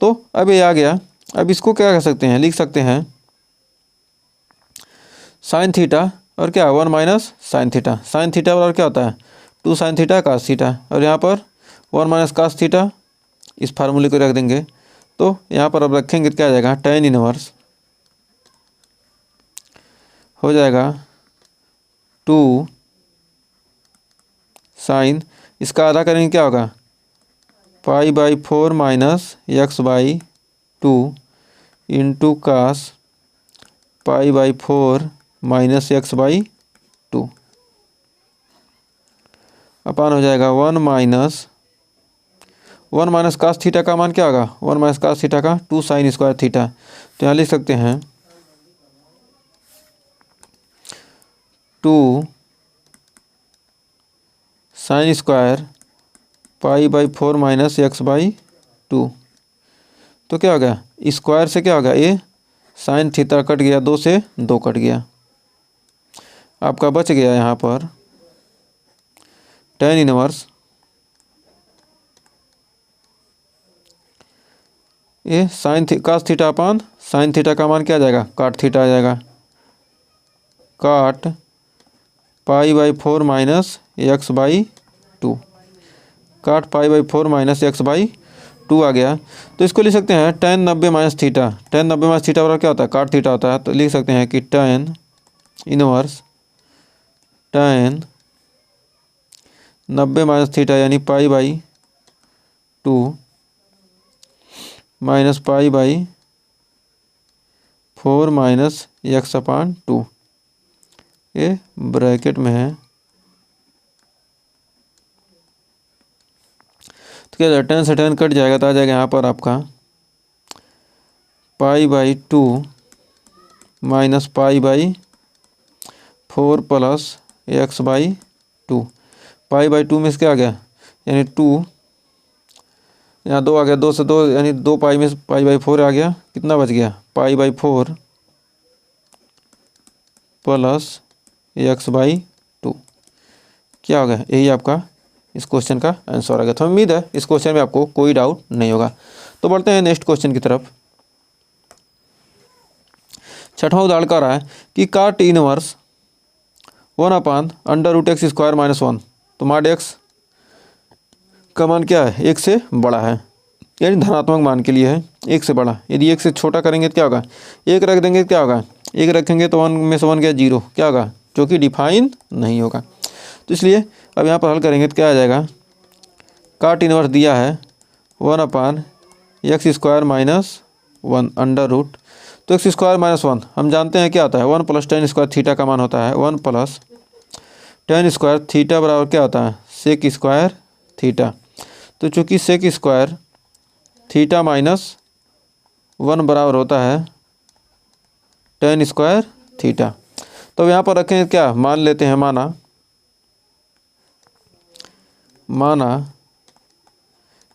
Speaker 1: तो अब ये आ गया। अब इसको क्या कर सकते हैं, लिख सकते हैं साइन थीटा और क्या 1 minus sign theta. Sine theta बराबर क्या होता है 2 sin थीटा cos थीटा और यहाँ पर 1 माइनस cos थीटा। इस फार्मूले को रख देंगे। तो यहाँ पर अब रखेंगे तो क्या आ जाएगा, tan इनवर्स हो जाएगा 2 साइन, इसका आधा करेंगे क्या होगा π/4 minus x/2 into cos π/4 minus x/2 upon हो जाएगा 1 माइनस cos थीटा का मान क्या होगा, 1 माइनस cos थीटा का 2 sin स्क्वायर थीटा। तो यहाँ लिख सकते हैं 2 sin स्क्वायर π/4 माइनस x/2। तो क्या हो गया, स्क्वायर से क्या होगा, ये साइन थीटा कट गया, 2 से 2 कट गया, आपका बच गया यहाँ पर tan इनवर्स ये sine cos theta upon sine theta का मान क्या आ जाएगा, cot थीटा आ जाएगा, cot π/4 minus x/2, cot π/4 minus x/2 आ गया। तो इसको लिख सकते हैं tan 90 minus theta. tan 90 minus theta बराबर क्या होता है, cot थीटा होता है। तो लिख सकते हैं कि tan इनवर्स tan 90 माइनस थीटा यानी π/2 माइनस π/4 माइनस x/2, ये ब्रैकेट में है। तो क्या जाएगा, tan से tan कट जाएगा तो आ जाएगा यहाँ पर आपका π/2 माइनस π/4 प्लस x/2। π/2 में से क्या आ गया, यानी 2, यहाँ 2 आ गया, 2 से 2 यानी 2 पाई में पाई बाई 4 आ गया, कितना बच गया पाई बाई 4 प्लस x/2। क्या हो गया, यही आपका इस क्वेश्चन का आंसर आ गया। तो उम्मीद है इस क्वेश्चन में आपको कोई डाउट नहीं होगा। तो बढ़ते हैं नेक्स्ट क्वेश्चन की तरफ। छठवां उदाहरण कह रहा है कि काट इनवर्स 1/√x² - 1। तो माड x का मान क्या है, 1 से बड़ा है, यानी धनात्मक मान के लिए है, 1 से बड़ा। यदि 1 से छोटा करेंगे तो क्या होगा, 1 रख देंगे तो क्या होगा, 1 रखेंगे तो 1 में से 1 गया 0, क्या होगा, जो कि डिफाइन नहीं होगा। तो इसलिए अब यहाँ पर हल करेंगे तो क्या आ जाएगा, काट इनवर्स दिया है 1/x² - 1 अंडर रूट। तो x² - 1 हम जानते हैं क्या होता है, 1 + tan² थीटा का मान होता है 1 + tan² थीटा बराबर क्या होता है, sec² थीटा। तो चूँकि sec² थीटा -1 बराबर होता है tan² थीटा। तो यहाँ पर रखें क्या, मान लेते हैं, माना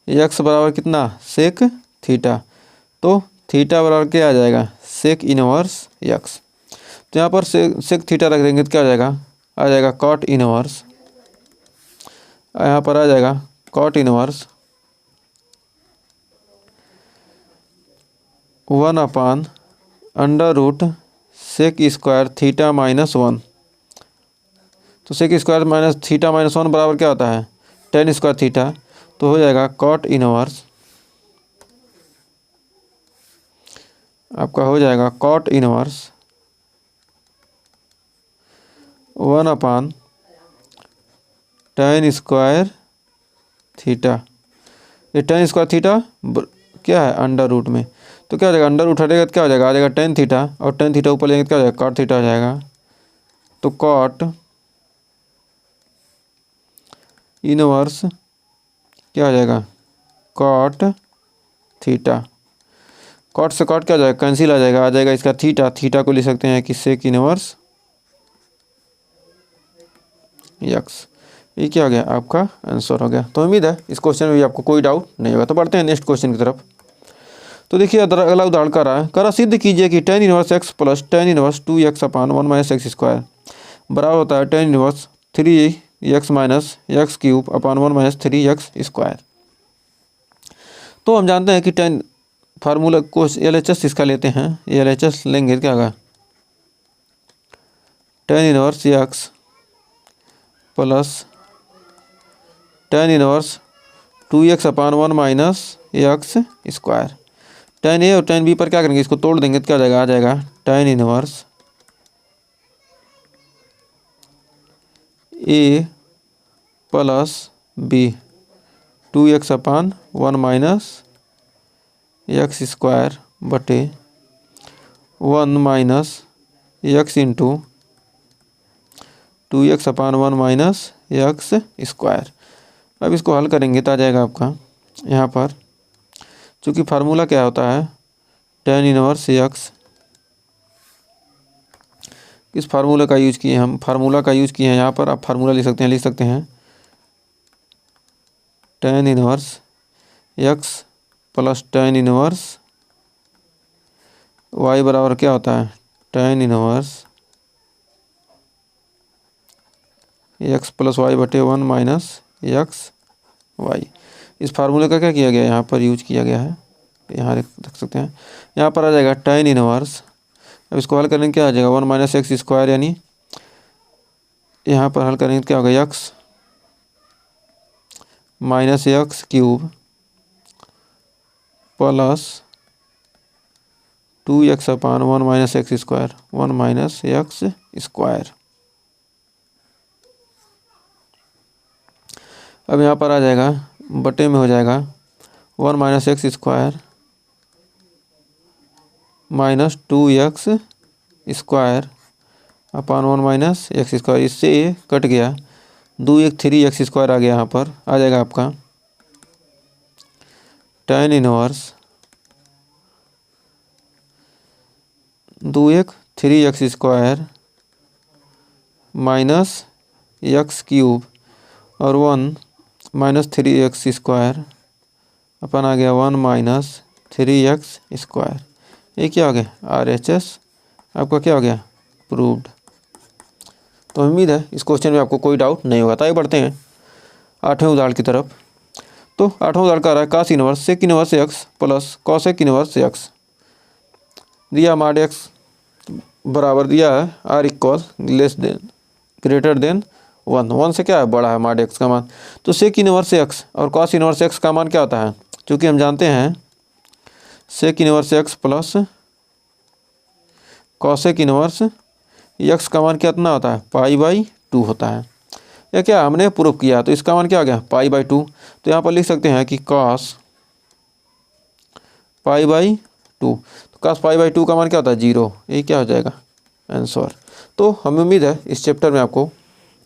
Speaker 1: x बराबर कितना, सेक थीटा। तो थीटा बराबर क्या आ जाएगा, सेक इनवर्स x। तो यहाँ पर सेक थीटा रख देंगे तो क्या आ जाएगा कॉट इनवर्स, यहाँ पर आ जाएगा कॉट इनवर्स 1/√sec² थीटा -1। तो sec² माइनस थीटा -1 बराबर क्या होता है, tan² थीटा। तो हो जाएगा कॉट इनवर्स, आपका हो जाएगा कॉट इनवर्स 1/tan² थीटा। ये tan² थीटा क्या है, अंडर रूट में। तो क्या हो जाएगा, अंडर रूट हटेगा तो क्या हो जाएगा, आ जाएगा tan थीटा, और tan थीटा ऊपर लेंगे तो क्या हो जाएगा, कॉट थीटा हो जाएगा। तो कॉट इनवर्स क्या हो जाएगा, कॉट थीटा। कॉट से कॉट क्या हो जाएगा, कैंसिल आ जाएगा इसका थीटा। थीटा को लिख सकते हैं कि सेक इनवर्स x। ये क्या हो गया, आपका आंसर हो गया। तो उम्मीद है इस क्वेश्चन में भी आपको कोई डाउट नहीं होगा। तो बढ़ते हैं नेक्स्ट क्वेश्चन की तरफ। तो देखिए अगला उदाहरण कर रहा है सिद्ध कीजिए कि tan inverse x + tan inverse 2x/1 - x² बराबर होता है tan inverse 3x - x³ / 3x²। तो हम जानते हैं कि tan फार्मूला को LHS इसका लेते हैं, LHS लेंगे क्या होगा, tan inverse x plus tan inverse 2x/1 - x²। tan A और tan B पर क्या करेंगे, इसको तोड़ देंगे तो क्या आ जाएगा tan inverse A plus B 2x/1 - x² बटे 1 - x इंटू 2x/1 - x²। अब इसको हल करेंगे तो आ जाएगा आपका यहाँ पर, चूँकि फार्मूला क्या होता है tan इनवर्स x, किस फार्मूला का यूज़ किए हम, फार्मूला का यूज़ किए हैं यहाँ पर। आप फार्मूला लिख सकते हैं tan inverse x plus tan inverse y बराबर क्या होता है tan इनवर्स x + y बटे 1 - x/y। इस फार्मूले का क्या किया गया, यहाँ पर यूज किया गया है, यहाँ रख सकते हैं। यहाँ पर आ जाएगा tan इनवर्स, अब इसको हल करेंगे क्या आ जाएगा 1 - x², यानी यहाँ पर हल करेंगे क्या होगा x - x³ plus 2x/1 - x², 1 - x²। अब यहाँ पर आ जाएगा बटे में हो जाएगा 1 - x² - 2x² - 1 - x²। इससे ये कट गया, 2 1 3x² आ गया। यहाँ पर आ जाएगा आपका tan इनवर्स 2 1 3x² - x³ और 1 माइनस 3x² अपन आ गया 1 माइनस 3x²। ये क्या हो गया RHS आपका क्या हो गया प्रूव्ड। तो उम्मीद है इस क्वेश्चन में आपको कोई डाउट नहीं होगा। तो आगे बढ़ते हैं 8वें उदाहरण की तरफ। तो 8वां उदाहरण कह रहा है cos inverse sec inverse x plus cosec inverse x दिया मॉड x बराबर दिया है r equal less than greater than 1 से क्या है बड़ा है मॉड x का मान। तो सेक इनवर्स x और कॉस इनवर्स x का मान क्या होता है, क्योंकि हम जानते हैं sec inverse x plus cosec inverse x का मान कितना होता है π/2 होता है। या क्या हमने प्रूव किया तो इसका मान क्या आ गया π/2। तो यहाँ पर लिख सकते हैं कि cos π/2। तो cos π/2 का मान क्या होता है 0। ये क्या हो जाएगा आंसर। तो हमें उम्मीद है इस चैप्टर में आपको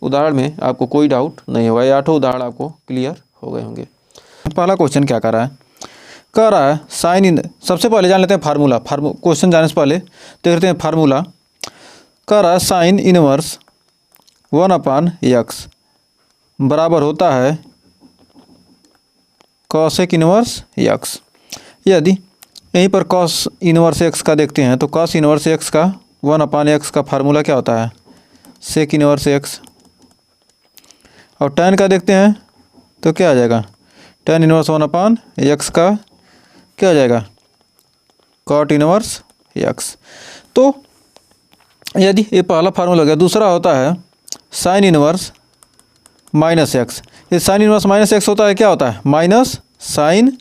Speaker 1: उदाहरण में आपको कोई डाउट नहीं होगा। ये 8 उदाहरण आपको क्लियर हो गए होंगे। पहला क्वेश्चन क्या कर रहा है, कह रहा है साइन इन। सबसे पहले जान लेते हैं फार्मूला। क्वेश्चन जाने से पहले देखते हैं फार्मूला। कह रहा है साइन इनवर्स 1/x बराबर होता है कॉसेक इनवर्स x। यदि यहीं पर कॉस इनवर्स x का देखते हैं तो कॉस इनवर्स x का 1/x का फार्मूला क्या होता है सेक इनवर्स x। और tan का देखते हैं तो क्या आ जाएगा tan इनवर्स 1/x का क्या आ जाएगा कॉट इनवर्स x। तो यदि ये पहला फार्मूला हो गया। दूसरा होता है साइन इनवर्स माइनस x। ये साइन इनवर्स माइनस x होता है क्या होता है माइनस साइन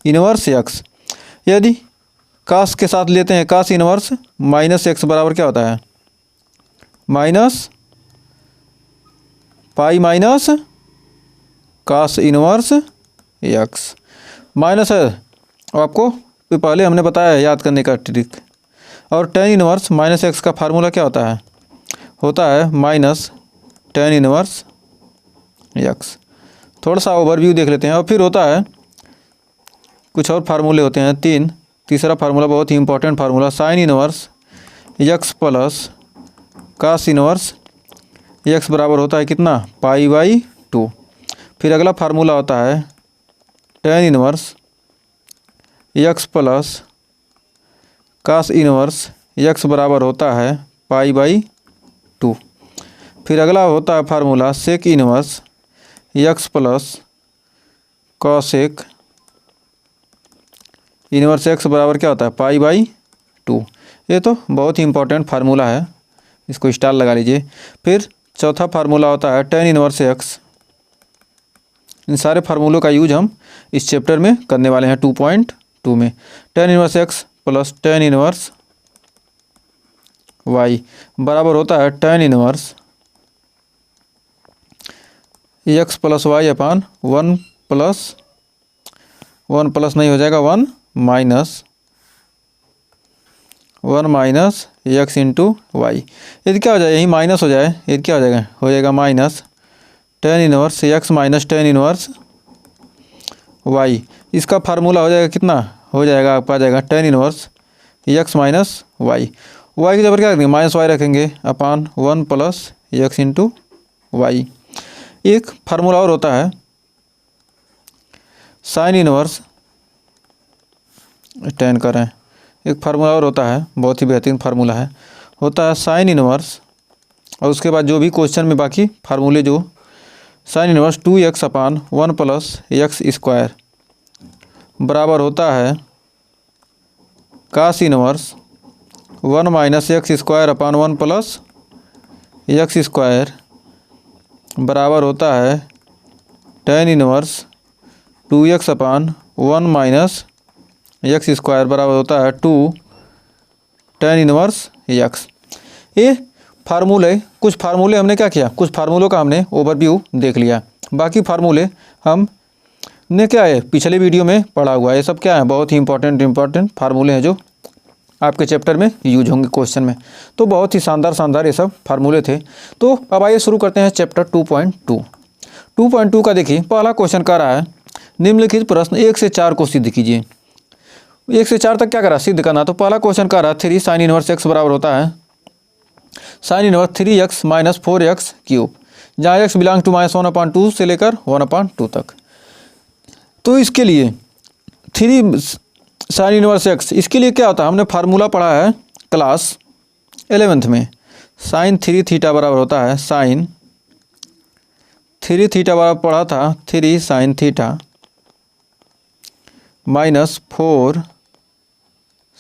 Speaker 1: इनवर्स x। यदि कास के साथ लेते हैं कास इनवर्स माइनस x बराबर क्या होता है minus pi minus cos inverse x। Minus है आपको पहले हमने बताया है याद करने का ट्रिक। और टेन इनवर्स माइनस x का फार्मूला क्या होता है माइनस टेन इनवर्स x। थोड़ा सा ओवरव्यू देख लेते हैं। और फिर होता है कुछ और फार्मूले होते हैं तीसरा फार्मूला बहुत ही important formula sine inverse x plus cos inverse x बराबर होता है कितना π/2। फिर अगला फार्मूला होता है tan inverse x plus cos inverse x बराबर होता है π/2। फिर अगला होता है formula sec inverse x plus cosec inverse x बराबर क्या होता है π/2। ये तो बहुत ही इंपॉर्टेंट फार्मूला है, इसको स्टार लगा लीजिए। फिर चौथा फार्मूला होता है टेन इनवर्स x। इन सारे फार्मूलों का यूज हम इस चैप्टर में करने वाले हैं 2.2 में। Ten inverse x plus tan inverse y बराबर होता है tan inverse x plus y upon 1 plus नहीं हो जाएगा 1 माइनस x इंटू वाई। यदि क्या हो जाए यही माइनस हो जाए यदि क्या हो जाएगा minus tan inverse x minus tan inverse y। इसका फार्मूला हो जाएगा कितना हो जाएगा आपका आ जाएगा tan inverse x minus y. Y की जगह क्या रखेंगे माइनस वाई रखेंगे upon 1 plus x into y. एक फार्मूला और होता है साइन इनवर्स टेन करें। एक फार्मूला और होता है बहुत ही बेहतरीन फार्मूला है, होता है साइन इनवर्स और उसके बाद जो भी क्वेश्चन में बाकी फार्मूले जो साइन इनवर्स 2x अपान 1 प्लस x² बराबर होता है कास इनवर्स 1 माइनस x² अपान 1 प्लस x² बराबर होता है टेन इनवर्स 2x अपान 1 माइनस x² बराबर होता है 2 टेन इनवर्स x। ये फार्मूले कुछ फार्मूले हमने क्या किया कुछ फार्मूलों का हमने ओवरव्यू देख लिया। बाकी फार्मूले हमने क्या है पिछले वीडियो में पढ़ा हुआ है। ये सब क्या है बहुत ही इंपॉर्टेंट फार्मूले हैं जो आपके चैप्टर में यूज होंगे क्वेश्चन में। तो बहुत ही शानदार ये सब फार्मूले थे। तो अब आइए शुरू करते हैं चैप्टर 2.2 का। देखिए पहला क्वेश्चन कह रहा है निम्नलिखित प्रश्न 1 से 4 को सिद्ध कीजिए। 1 से 4 तक क्या करा सिद्ध करना। तो पहला क्वेश्चन कह रहा है 3 साइन इनवर्स x बराबर होता है sine inverse 3x minus 4x cube, जहाँ x बिलोंग्स टू -1/2 से लेकर 1/2 तक। तो इसके लिए 3 साइन इनवर्स x, इसके लिए क्या होता है, हमने फार्मूला पढ़ा है क्लास 11th में। साइन 3 थीटा बराबर होता है साइन 3 थीटा बराबर पढ़ा था 3 sine theta -4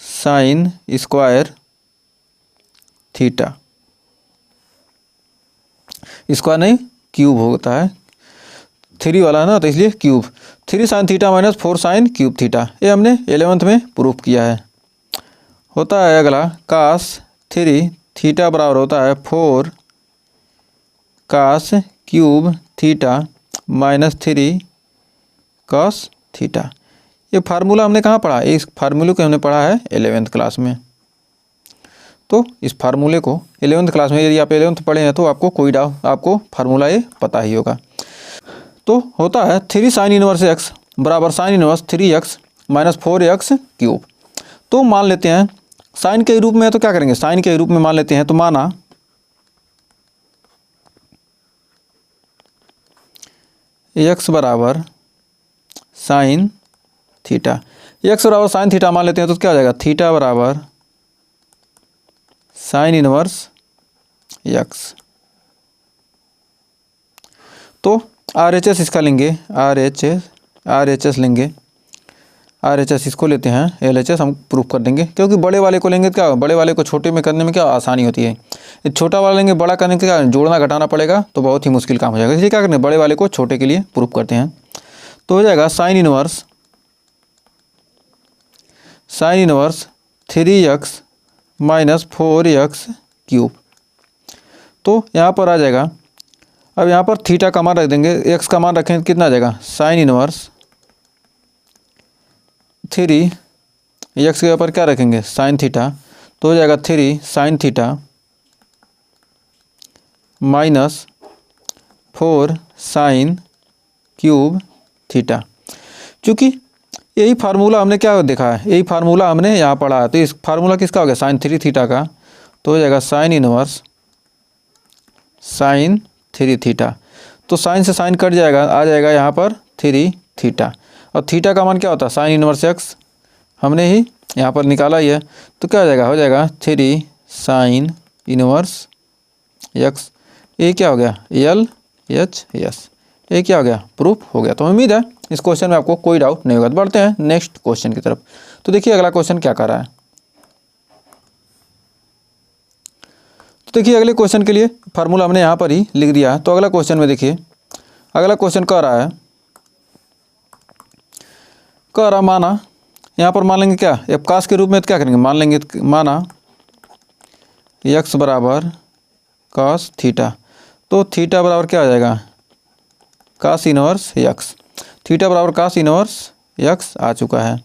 Speaker 1: sign square theta, square नहीं क्यूब होता है, 3 वाला है ना, तो इसलिए cube. 3 sine theta -4 sine cube theta, ये हमने 11th में प्रूफ किया है। होता है अगला कास 3 थीटा बराबर होता है 4 cos cube theta -3 cos theta. ये फार्मूला हमने कहाँ पढ़ा, इस फार्मूले को हमने पढ़ा है 11th क्लास में। तो इस फार्मूले को 11th क्लास में, यदि आप 11th पढ़े हैं तो आपको कोई डाउट, आपको फार्मूला ये पता ही होगा। तो होता है 3 साइन इनवर्स x बराबर sine inverse 3x -4x cube. तो मान लेते हैं साइन के रूप में है तो क्या करेंगे, साइन के रूप में मान लेते हैं। तो माना x बराबर साइन थीटा, x बराबर साइन थीटा मान लेते हैं तो क्या हो जाएगा, थीटा बराबर साइन इनवर्स x। तो RHS इसका लेंगे, RHS लेंगे, RHS इसको लेते हैं, LHS हम प्रूफ कर देंगे, क्योंकि बड़े वाले को लेंगे तो क्या, बड़े वाले को छोटे में करने में क्या आसानी होती है। छोटा वाला लेंगे, बड़ा करने के क्या जोड़ना घटाना पड़ेगा, तो बहुत ही मुश्किल काम हो जाएगा। इसलिए क्या करने, बड़े वाले को छोटे के लिए प्रूफ करते हैं। तो हो जाएगा sine inverse 3x -4x cube. तो यहाँ पर आ जाएगा, अब यहाँ पर थीटा का मान रख देंगे, x का मान रखें कितना आ जाएगा, साइन इनवर्स 3 x के ऊपर क्या रखेंगे, साइन थीटा, तो हो जाएगा 3 sine theta -4 sine cube theta. चूँकि यही फार्मूला हमने क्या देखा है, यही फार्मूला हमने यहाँ पढ़ा है, तो इस फार्मूला किसका हो गया, साइन 3 थीटा का। तो हो जाएगा साइन इनवर्स साइन 3 थीटा। तो साइन से साइन कट जाएगा, आ जाएगा यहाँ पर 3 थीटा, और थीटा का मान क्या होता है, साइन इनवर्स x, हमने ही यहाँ पर निकाला ही है। तो क्या हो जाएगा, हो जाएगा 3 साइन इनवर्स x। ये क्या हो गया, LHS, ये क्या हो गया, प्रूफ हो गया। तो उम्मीद है इस क्वेश्चन में आपको कोई डाउट नहीं होगा। तो बढ़ते हैं नेक्स्ट क्वेश्चन की तरफ। तो देखिए अगला क्वेश्चन क्या कर रहा है। तो देखिए अगले क्वेश्चन के लिए फार्मूला हमने यहाँ पर ही लिख दिया है। तो अगला क्वेश्चन में देखिए, अगला क्वेश्चन कह रहा है, माना यहाँ पर मान लेंगे क्या, अब कास के रूप में तो क्या करेंगे, मान लेंगे, माना x बराबर cos थीटा। तो थीटा बराबर क्या आ जाएगा, cos इनवर्स x। थीटा बराबर cos इनवर्स x आ चुका है।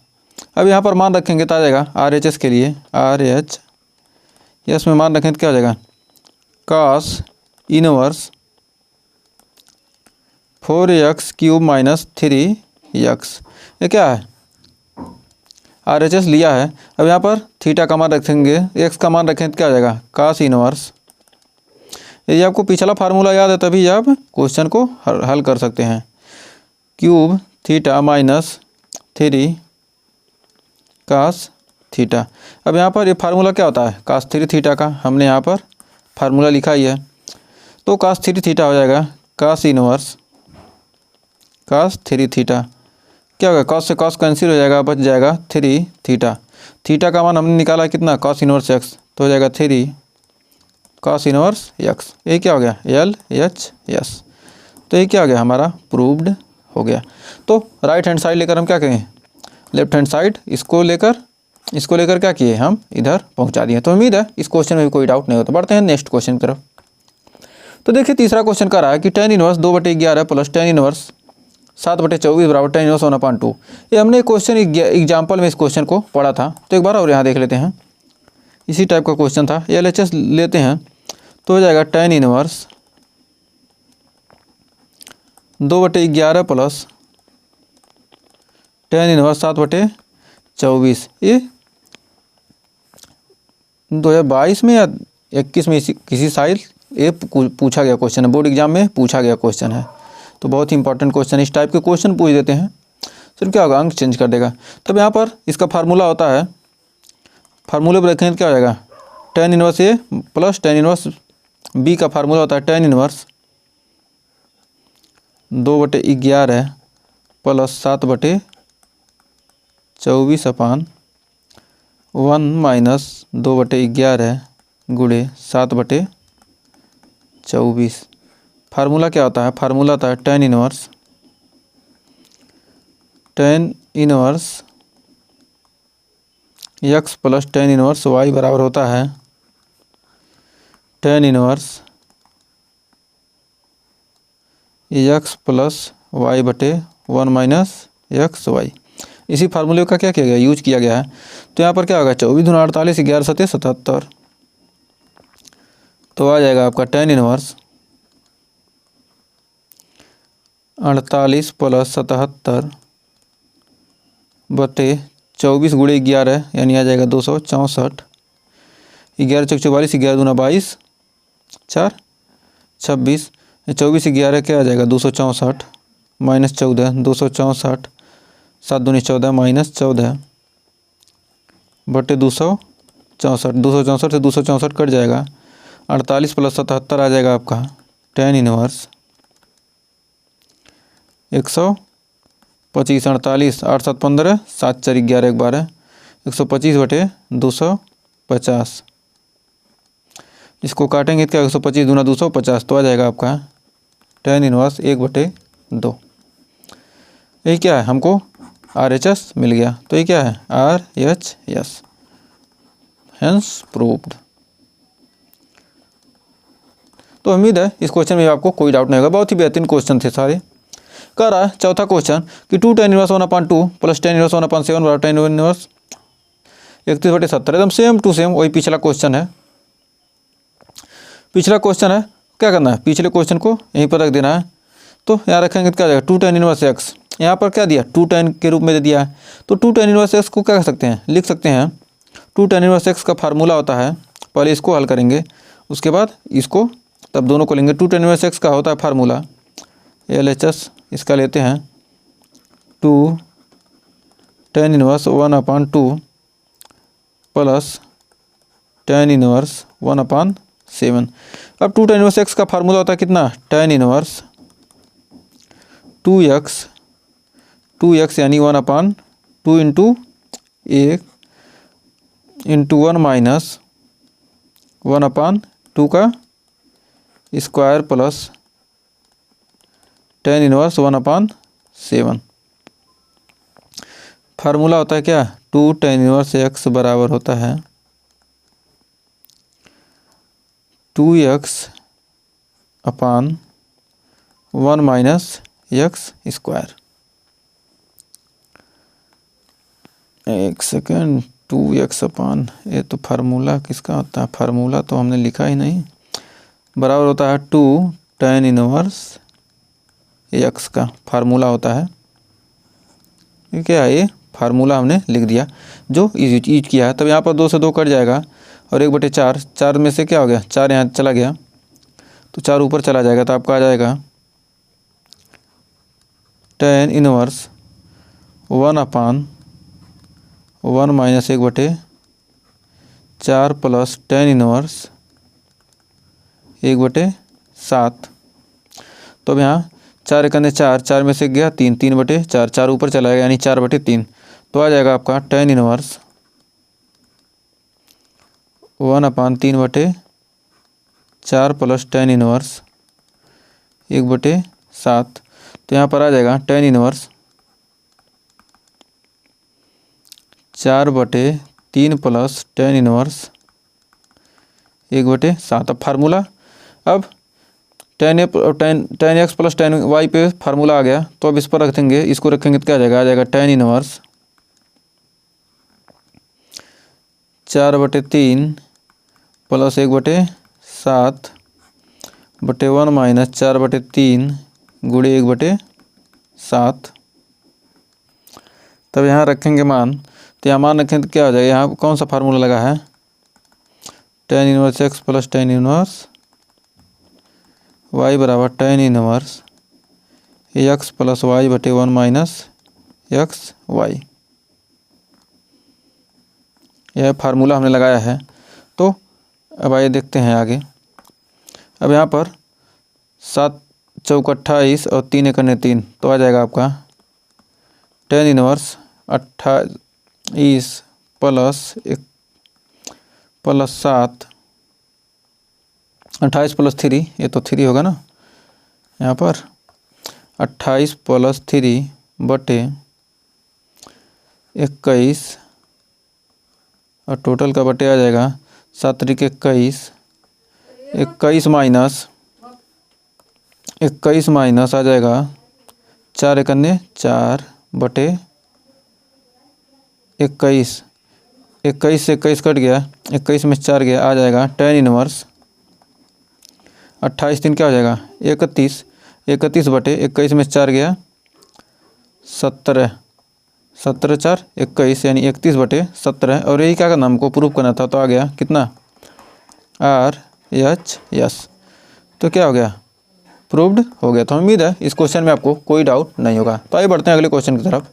Speaker 1: अब यहाँ पर मान रखेंगे तो आ जाएगा RHS के लिए, RHS में मान रखें तो क्या हो जाएगा, cos inverse 4x cube -3x। ये क्या है, RHS लिया है। अब यहाँ पर थीटा का मान रखेंगे, x का मान रखें तो क्या हो जाएगा, cos इनवर्स। यदि आपको पिछला फार्मूला याद है तभी आप क्वेश्चन को हल कर सकते हैं, क्यूब थीटा -3 cos थीटा। अब यहाँ पर ये फार्मूला क्या होता है, cos 3 थीटा का, हमने यहाँ पर फार्मूला लिखा ही है। तो cos 3 थीटा हो जाएगा cos इनवर्स cos 3 थीटा। क्या होगा, cos से cos कैंसिल हो जाएगा, बच जाएगा 3 थीटा। थीटा का मान हमने निकाला कितना, cos इनवर्स x, तो हो जाएगा 3 cos इनवर्स x। ये क्या हो गया, LHS। तो ये क्या हो गया, हमारा प्रूव्ड हो गया। तो राइट हैंड साइड लेकर हम क्या करें, लेफ्ट हैंड साइड इसको लेकर क्या किए, हम इधर पहुंचा दिए। तो उम्मीद है इस क्वेश्चन में भी कोई डाउट नहीं होता। बढ़ते हैं नेक्स्ट क्वेश्चन की तरफ। तो देखिए तीसरा क्वेश्चन कर रहा है कि tan inverse 2/11 plus tan inverse 7/24 बराबर tan इनवर्स 1/2। ये हमने क्वेश्चन एग्जाम्पल में इस क्वेश्चन को पढ़ा था, तो एक बार और यहाँ देख लेते हैं। इसी टाइप का क्वेश्चन था, LHS लेते हैं तो हो जाएगा tan inverse 2/11 plus tan inverse 7/24। ये 2022 में या 21 में किसी साल ये पूछा गया क्वेश्चन है, बोर्ड एग्जाम में पूछा गया क्वेश्चन है, तो बहुत ही इंपॉर्टेंट क्वेश्चन, इस टाइप के क्वेश्चन पूछ देते हैं। फिर क्या होगा, अंक चेंज कर देगा। तब यहाँ पर इसका फार्मूला होता है, फार्मूले पर रखेंगे तो क्या हो जाएगा, tan inverse a plus tan inverse B का फार्मूला होता है tan इनवर्स 2/11 प्लस 7/24/1 माइनस 2/11 गुणे 7/24। फार्मूला क्या होता है, फार्मूला होता है tan inverse x plus tan inverse y बराबर होता है tan inverse x plus y/1 minus x y. इसी फार्मूले का क्या किया गया, यूज किया गया है। तो यहाँ पर क्या होगा, 24 दूना 48, 11 सत्ते 77, तो आ जाएगा आपका tan इनवर्स 48 प्लस 77 बटे 24 गुणे 11 यानी आ जाएगा 264, 11 चौक 44, 11 दूना 22, 4 26, 24 11 क्या आ जाएगा 264 माइनस 14, 264, 7 दूनी 14 माइनस 14 बटे 264, 264 से 264 कट जाएगा, 48 प्लस 77 आ जाएगा आपका tan इनवर्स 125, 48, 8 7 15, 7 4 11 12, 125 बटे 250। इसको काटेंगे तो क्या, 125 दूना 250, तो आ जाएगा आपका tan इनवर्स 1/2। यही क्या है, हमको RHS मिल गया। तो ये क्या है, RHS, हेंस प्रूव्ड। तो उम्मीद है इस क्वेश्चन में आपको कोई डाउट नहीं होगा, बहुत ही बेहतरीन क्वेश्चन थे सारे। कह रहा है चौथा क्वेश्चन कि 2 tan inverse 1/2 plus tan inverse 1/7 बराबर tan इनवर्स 31/70, एकदम सेम टू सेम वही पिछला क्वेश्चन है। पिछला क्वेश्चन है, क्या करना है, पिछले क्वेश्चन को यहीं पर रख देना है। तो यहाँ रखेंगे तो क्या जाएगा, 2 tan इनवर्स x, यहाँ पर क्या दिया 2 tan के रूप में दे दिया है, तो 2 tan इनवर्स x को क्या कर सकते हैं, लिख सकते हैं 2 tan इनवर्स x का फार्मूला होता है, पहले इसको हल करेंगे उसके बाद इसको, तब दोनों को लेंगे। 2 tan इनवर्स x का होता है फार्मूला LHS, इसका लेते हैं 2 tan inverse 1/2 plus tan inverse 1/7। अब 2 tan इनवर्स x का फार्मूला होता है कितना, tan इनवर्स 2x यानी 1/2 इंटू 1 माइनस 1/2 का square plus tan inverse 1/7। Formula होता है क्या, 2 tan इनवर्स x बराबर होता है 2x/1 माइनस एक्स स्क्वायर। एक सेकेंड, 2x/, ये तो फार्मूला किसका होता है, फार्मूला तो हमने लिखा ही नहीं, बराबर होता है 2 tan इनवर्स x का फार्मूला होता है। ये क्या है, ये फार्मूला हमने लिख दिया जो यूज किया है। तब यहाँ पर 2 से 2 कट जाएगा और 1/4, 4 में से क्या हो गया, 4 यहाँ चला गया तो 4 ऊपर चला जाएगा, तो आपका आ जाएगा tan inverse 1/1 minus 1/4 plus tan inverse 1/7। तो अब यहाँ 4 1 4, 4 में से गया 3, 3/4, 4 ऊपर चला गया यानी 4/3, तो आ जाएगा आपका tan inverse 1/3/4 plus tan inverse 1/7। तो यहाँ पर आ जाएगा tan inverse 4/3 plus tan inverse 1/7। अब फार्मूला, अब tan x plus tan y पे फार्मूला आ गया, तो अब इस पर रख देंगे, इसको रखेंगे तो क्या आ जाएगा tan इनवर्स 4/3 प्लस 1/7 बटे 1 माइनस 4/3 गुणे 1/7। तब यहाँ रखेंगे मान, तो यहाँ मान रखें तो क्या हो जाएगा, यहाँ कौन सा फार्मूला लगा है, tan inverse x plus tan inverse y बराबर tan inverse x plus y बटे 1 माइनस एक्स वाई। यह फार्मूला हमने लगाया है। तो अब आइए देखते हैं आगे। अब यहाँ पर 7 चौक 28 और 3 एक 3, तो आ जाएगा आपका tan inverse 28 plus 1 plus 7, 28 plus 3, ये तो 3 होगा ना यहाँ पर, 28 प्लस 3 बटे 21 और टोटल का बटे आ जाएगा 7 3 21, 21 माइनस आ जाएगा 4 एक 4 बटे 21, 21 से 21 कट गया, 21 में 4 गया, आ जाएगा tan इनवर्स 28 3 क्या हो जाएगा 31, 31 बटे 21 में 4 गया 17, 17 4 21 यानी 31 बटे 17। और यही क्या करना हमको प्रूफ करना था, तो आ गया कितना RHS। तो क्या हो गया, प्रूव्ड हो गया। तो उम्मीद है इस क्वेश्चन में आपको कोई डाउट नहीं होगा। तो आइए बढ़ते हैं अगले क्वेश्चन की तरफ।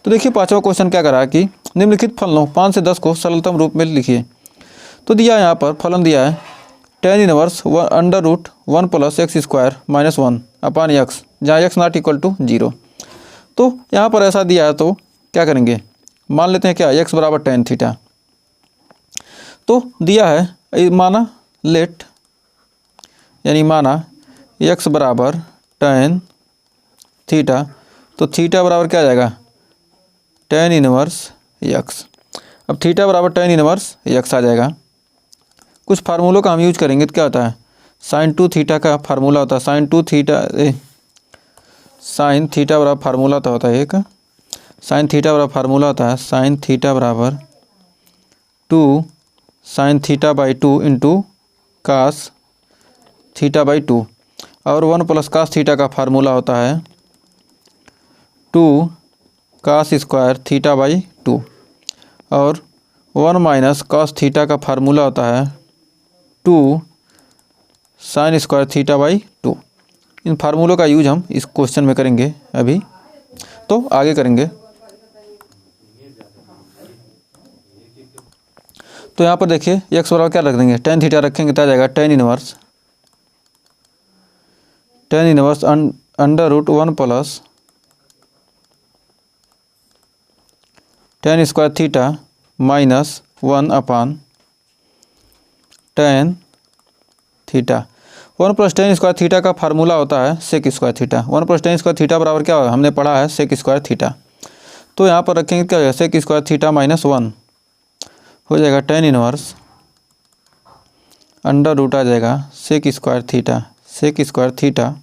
Speaker 1: तो देखिए 5वां क्वेश्चन क्या करा कि निम्नलिखित फलनों 5 से 10 को सरलतम रूप में लिखिए। तो दिया यहाँ पर फलन दिया है tan inverse √1 plus x square minus 1 अपान एक्स, जहाँ x नॉट इक्वल टू 0। तो यहाँ पर ऐसा दिया है तो क्या करेंगे, मान लेते हैं क्या x बराबर tan थीटा। तो दिया है माना लेट, यानी माना x बराबर tan थीटा, तो थीटा बराबर क्या आ जाएगा tan इनवर्स x। अब थीटा बराबर tan इनवर्स x आ जाएगा। कुछ फार्मूलों का हम यूज करेंगे तो क्या होता है, sin 2 थीटा का फार्मूला होता है, sin थीटा बराबर फार्मूला तो होता है एक, sin थीटा बराबर फार्मूला होता है sin थीटा बराबर 2 sin theta by 2 into cos theta by 2, और 1 प्लस कास थीटा का फार्मूला होता है 2 कास स्क्वायर थीटा बाई 2, और 1 माइनस कास थीटा का फार्मूला होता है 2 साइन स्क्वायर थीटा बाई 2। इन फार्मूलों का यूज हम इस क्वेश्चन में करेंगे अभी, तो आगे करेंगे। तो यहाँ पर देखिए x बराबर क्या रख देंगे, tan थीटा रखेंगे तो आ जाएगा tan inverse √1 plus tan square theta minus 1 upon tan theta. 1 plus tan square theta का फार्मूला होता है sec square theta. 1 plus tan square theta बराबर क्या होगा, हमने पढ़ा है सेक स्क्वायर थीटा। तो यहाँ पर रखेंगे क्या हो जाएगा, सेक स्क्वायर थीटा माइनस 1 हो जाएगा tan इनवर्स √ आ जाएगा sec square theta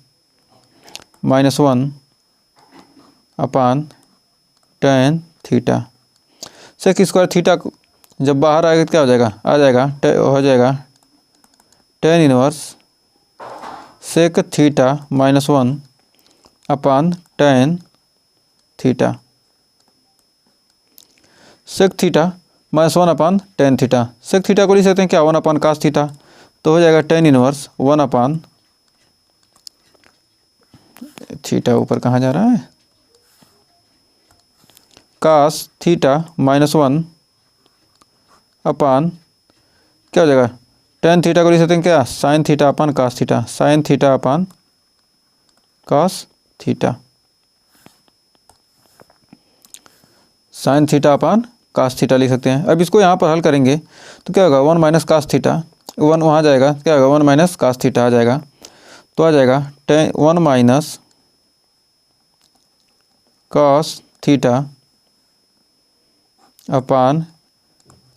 Speaker 1: minus 1 upon tan theta. Sec square theta जब बाहर आएगा तो क्या हो जाएगा, tan inverse sec theta minus 1 upon tan theta, sec theta minus 1 upon tan theta. Sec theta को लिख सकते हैं क्या 1 अपान कास थीटा, तो हो जाएगा tan इनवर्स 1 अपान थीटा, ऊपर कहाँ जा रहा है, कास थीटा माइनस 1 अपान क्या हो जाएगा, tan थीटा को लिख सकते हैं क्या sine theta upon cos theta, sine theta upon cos theta, sine theta upon cos theta लिख सकते हैं। अब इसको यहाँ पर हल करेंगे तो क्या होगा 1 माइनस कास थीटा, 1 वहाँ जाएगा, क्या होगा 1 माइनस कास थीटा आ जाएगा, तो आ जाएगा 1 minus cos theta upon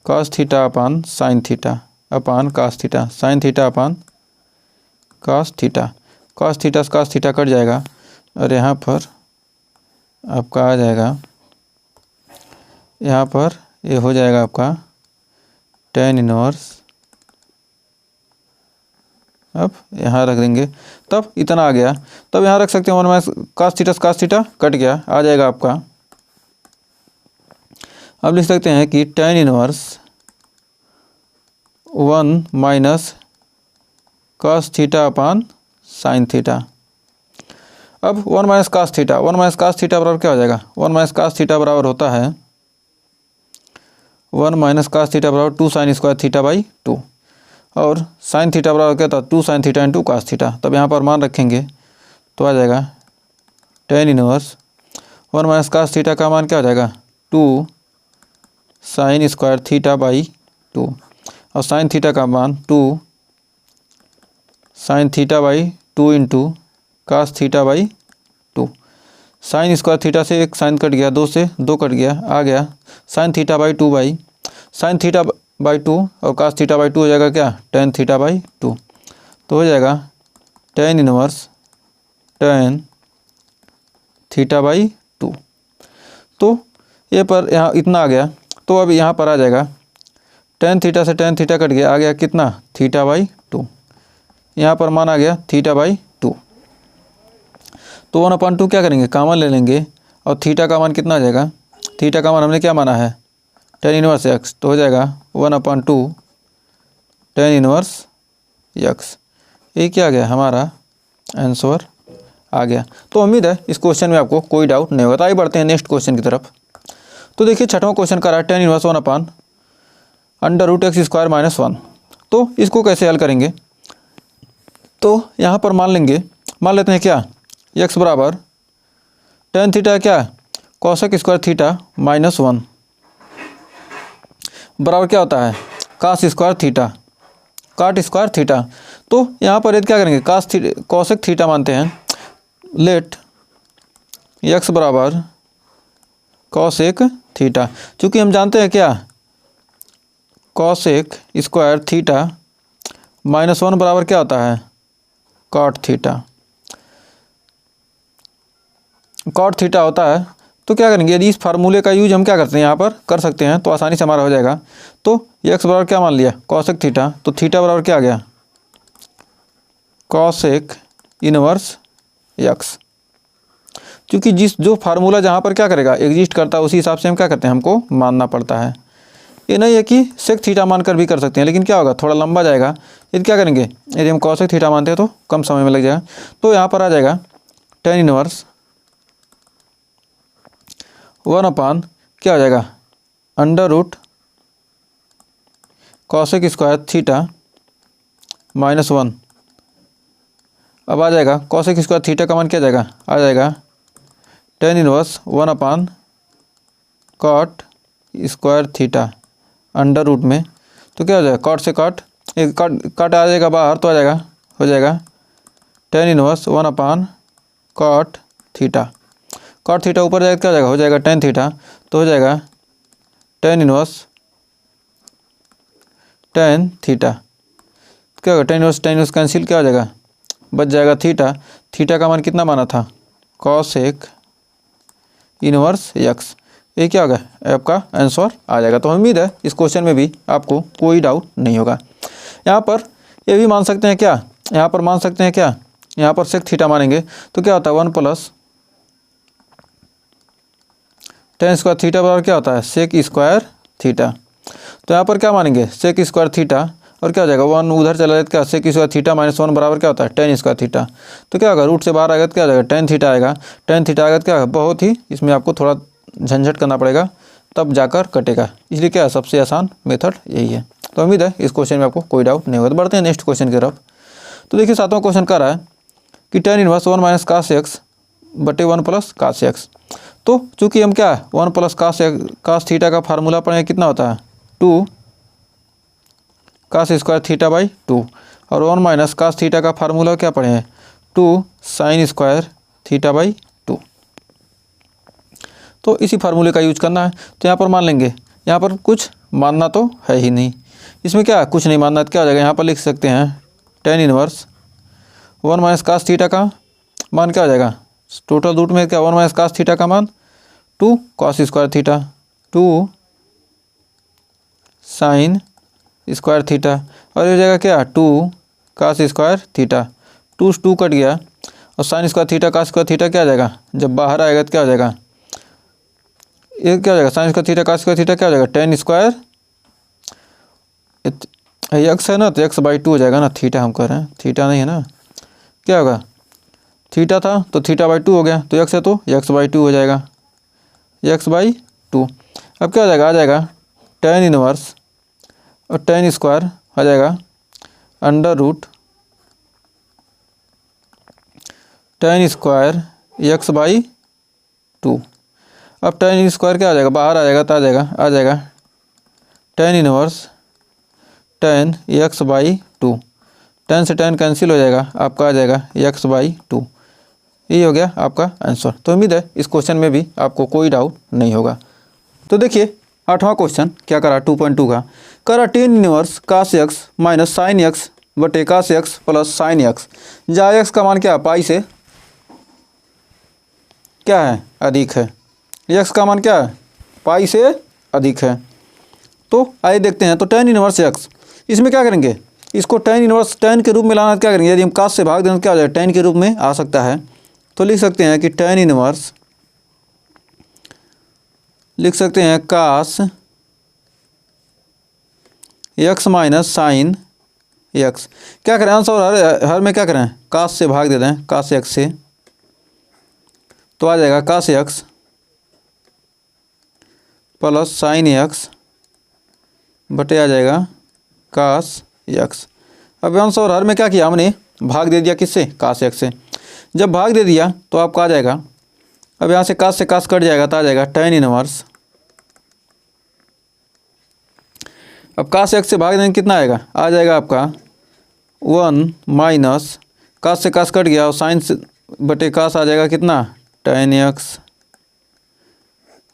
Speaker 1: cos theta upon sine theta upon cos theta, sine theta upon cos theta. Cos theta कट जाएगा और यहाँ पर आपका आ जाएगा, यहाँ पर ये हो जाएगा आपका tan इनवर्स, अब यहाँ रख देंगे, तब इतना आ गया। तब यहाँ रख सकते हैं 1 माइनस कास थीटा कट गया, आ जाएगा आपका। अब लिख सकते हैं कि tan inverse 1 minus cos theta upon sine theta. अब 1 minus cos theta, 1 minus cos theta बराबर क्या हो जाएगा, 1 माइनस कास थीटा बराबर होता है 1 माइनस कास थीटा बराबर 2 साइन स्क्वायर थीटा बाई 2, और साइन थीटा बराबर क्या था 2 sine theta into cos theta. तब यहाँ पर मान रखेंगे तो आ जाएगा tan inverse 1 minus cos theta का मान क्या हो जाएगा 2 साइन स्क्वायर थीटा बाई 2, और साइन थीटा का मान 2 sine theta by 2 into cos theta by 2। Sine square theta से एक साइन कट गया, 2 से 2 कट गया, आ गया sign theta by 2 by sine theta by 2 और कास थीटा बाई 2 हो जाएगा क्या टेन थीटा बाई 2। तो हो जाएगा tan इनवर्स tan थीटा बाई 2। तो ये पर यहाँ इतना आ गया, तो अब यहाँ पर आ जाएगा tan थीटा से tan थीटा कट गया, आ गया कितना थीटा बाई 2। यहाँ पर मान आ गया थीटा बाई 2। तो 1/2 क्या करेंगे कॉमन ले लेंगे, और थीटा का मान कितना आ जाएगा, थीटा का मान हमने क्या माना है tan इनवर्स x, तो हो जाएगा 1/2 tan इनवर्स x। ये क्या आ गया हमारा आंसर आ गया। तो उम्मीद है इस क्वेश्चन में आपको कोई डाउट नहीं होगा। तो आइए बढ़ते हैं नेक्स्ट क्वेश्चन की तरफ। तो देखिए छठवां क्वेश्चन का रहा है tan इनवर्स 1/√x² माइनस 1। तो इसको कैसे हल करेंगे, तो यहाँ पर मान लेते हैं क्या x बराबर tan थीटा क्या कॉसेक स्क्वायर थीटा माइनस 1 बराबर क्या होता है cos square theta cot square theta. तो यहाँ पर यदि क्या करेंगे कॉसेक थीटा मानते हैं, लेट x बराबर कॉसेक थीटा। चूँकि हम जानते हैं क्या कॉसेक स्क्वायर थीटा माइनस 1 बराबर क्या होता है कॉट थीटा, कॉट थीटा होता है। तो क्या करेंगे यदि इस फार्मूले का यूज हम क्या करते हैं यहाँ पर कर सकते हैं, तो आसानी से हमारा हो जाएगा। तो x बराबर क्या मान लिया कॉसेक थीटा, तो थीटा बराबर क्या आ गया कॉसेक इनवर्स x। क्योंकि जो फार्मूला जहाँ पर क्या करेगा एग्जिस्ट करता है उसी हिसाब से हम क्या करते हैं हमको मानना पड़ता है। ये नहीं है कि सेक थीटा मानकर भी कर सकते हैं, लेकिन क्या होगा थोड़ा लंबा जाएगा। यदि क्या करेंगे यदि हम कॉसेक थीटा मानते हैं तो कम समय में लग जाएगा। तो यहाँ पर आ जाएगा tan इनवर्स 1 क्या हो जाएगा under root cosec square theta minus 1। अब आ जाएगा कॉसेक स्क्वायर थीटा का मान क्या जाएगा आ जाएगा tan inverse 1 cot square theta under root में। तो क्या हो जाएगा कॉट से कॉट एक कट आ जाएगा बाहर, तो आ जाएगा हो जाएगा tan inverse 1 cot theta. Cot theta ऊपर जाएगा क्या हो जाएगा हो जाएगा tan थीटा। तो हो जाएगा tan इनवर्स tan थीटा। क्या होगा tan इनवर्स कैंसिल क्या हो जाएगा बच जाएगा थीटा। थीटा का मान कितना माना था कॉसेक इनवर्स x। ये क्या होगा आपका आंसर आ जाएगा। तो उम्मीद है इस क्वेश्चन में भी आपको कोई डाउट नहीं होगा। यहाँ पर ये भी मान सकते हैं क्या यहाँ पर मान सकते हैं क्या यहाँ पर सेक थीटा मानेंगे तो क्या होता है 1 प्लस tan स्क्वायर थीटा बराबर क्या होता है सेक स्क्वायर थीटा। तो यहाँ पर क्या मानेंगे सेक स्क्वायर थीटा और क्या हो जाएगा 1 उधर चला जाएगा क्या सेक स्क्वायर थीटा माइनस 1 बराबर क्या होता है tan स्क्वायर थीटा। तो क्या होगा रूट से बाहर आएगा तो क्या हो जाएगा tan थीटा आएगा। tan थीटा आएगा तो क्या होगा बहुत ही इसमें आपको थोड़ा झंझट करना पड़ेगा तब जाकर कटेगा, इसलिए क्या है सबसे आसान मेथड यही है। तो उम्मीद है इस क्वेश्चन में आपको कोई डाउट नहीं होगा। तो बढ़ते हैं नेक्स्ट क्वेश्चन की तरफ। तो देखिए सातवां क्वेश्चन कर रहा है कि tan inverse 1 minus cos x बटे 1 प्लस कास एक्स। तो चूंकि हम क्या 1 प्लस कास थीटा का फार्मूला पढ़े कितना होता है 2 कास स्क्वायर थीटा बाई 2, और 1 माइनस कास थीटा का फार्मूला क्या पढ़े हैं 2 साइन स्क्वायर थीटा बाई 2। तो इसी फार्मूले का यूज करना है। तो यहाँ पर मान लेंगे, यहाँ पर कुछ मानना तो है ही नहीं, इसमें क्या कुछ नहीं मानना, तो क्या हो जाएगा यहाँ पर लिख सकते हैं tan inverse 1 minus cos theta का मान क्या हो जाएगा टोटल रूट में क्या 1 माइनस कास थीटा का मान 2 cos square theta 2 sine square theta, और ये हो जाएगा क्या 2 कास स्क्वायर थीटा 2 कट गया, और sine square theta cos square theta क्या आ जाएगा जब बाहर आएगा तो क्या हो जाएगा ये क्या हो जाएगा sine square theta cos square theta क्या हो जाएगा tan स्क्वायर एक्स है ना तो x/2 हो जाएगा ना, थीटा हम कह रहे हैं थीटा नहीं है ना, क्या होगा, थीटा था तो थीटा बाई 2 हो गया, तो एक्स है तो एक्स बाई 2 हो जाएगा, एक्स बाई 2। अब क्या हो जाएगा, आ जाएगा टेन इनवर्स और टेन स्क्वायर आ जाएगा under root tan square x by 2। अब टेन स्क्वायर क्या आ जाएगा, बाहर आ जाएगा तो आ जाएगा tan inverse ten x by 2। Ten से टेन कैंसिल हो जाएगा, आपका आ जाएगा एक्स बाई 2। ये हो गया आपका आंसर। तो उम्मीद है इस क्वेश्चन में भी आपको कोई डाउट नहीं होगा। तो देखिए 8वां क्वेश्चन क्या करा 2.2 का, करा टेन इनवर्स कास एक्स माइनस साइन एक्स बटे कास एक्स प्लस साइन एक्स, जहाँ एक्स का मान क्या है, पाई से क्या है, अधिक है। एक्स का मान क्या है, पाई से अधिक है। तो आइए देखते हैं। तो टेन इनवर्स एक्स, इसमें क्या करेंगे, इसको टेन इनवर्स टेन के रूप में लाना, क्या करेंगे, यदि हम कास से भाग दें तो क्या हो जाएगा, टेन के रूप में आ सकता है। तो लिख सकते हैं कि टेन इनवर्स, लिख सकते हैं कास एक्स माइनस साइन एक्स। क्या करें, आंसर हर में क्या करें, कास से भाग दे दें, कास एक्स से, तो आ जाएगा cos x plus sine x बटे आ जाएगा कास एक्स। अब अंश और हर में क्या किया हमने, भाग दे दिया किससे, कास एक्स से। जब भाग दे दिया तो आपका आ जाएगा, अब यहाँ से कास कट जाएगा तो आ जाएगा टेन इनवर्स, अब कास एक्स से भाग देंगे कितना आएगा, आ जाएगा आपका 1 माइनस कास से कास कट गया और साइन से बटे कास आ जाएगा कितना, टेन एक्स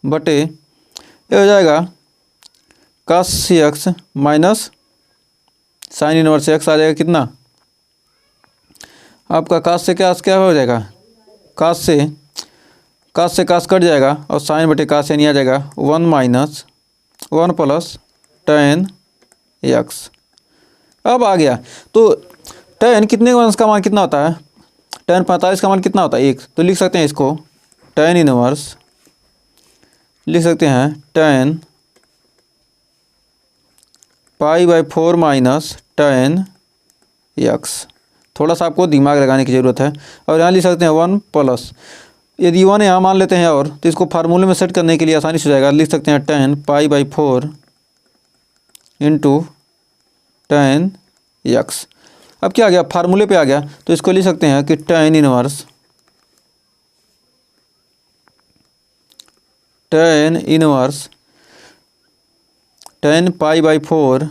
Speaker 1: बटे ये हो जाएगा cos x minus sine inverse x आ जाएगा कितना, आपका कास से क्या हो जाएगा, कास से कास कट जाएगा और साइन बटे कास यानी आ जाएगा 1 माइनस 1 प्लस टेन एक्स। अब आ गया तो टेन कितने का का मान कितना होता है, टेन 45 का मान कितना होता है, 1। तो लिख सकते हैं इसको टेन इनवर्स, लिख सकते हैं ten pi by 4 minus ten x. थोड़ा सा आपको दिमाग लगाने की ज़रूरत है। और यहाँ लिख सकते हैं 1 प्लस, यदि 1 यहाँ मान लेते हैं और तो इसको फार्मूले में सेट करने के लिए आसानी से हो जाएगा। लिख सकते हैं 10 पाई बाई 4 इंटू 10 एक्स। अब क्या आ गया, फार्मूले पे आ गया, तो इसको लिख सकते हैं कि 10 इनवर्स 10 पाई बाई 4,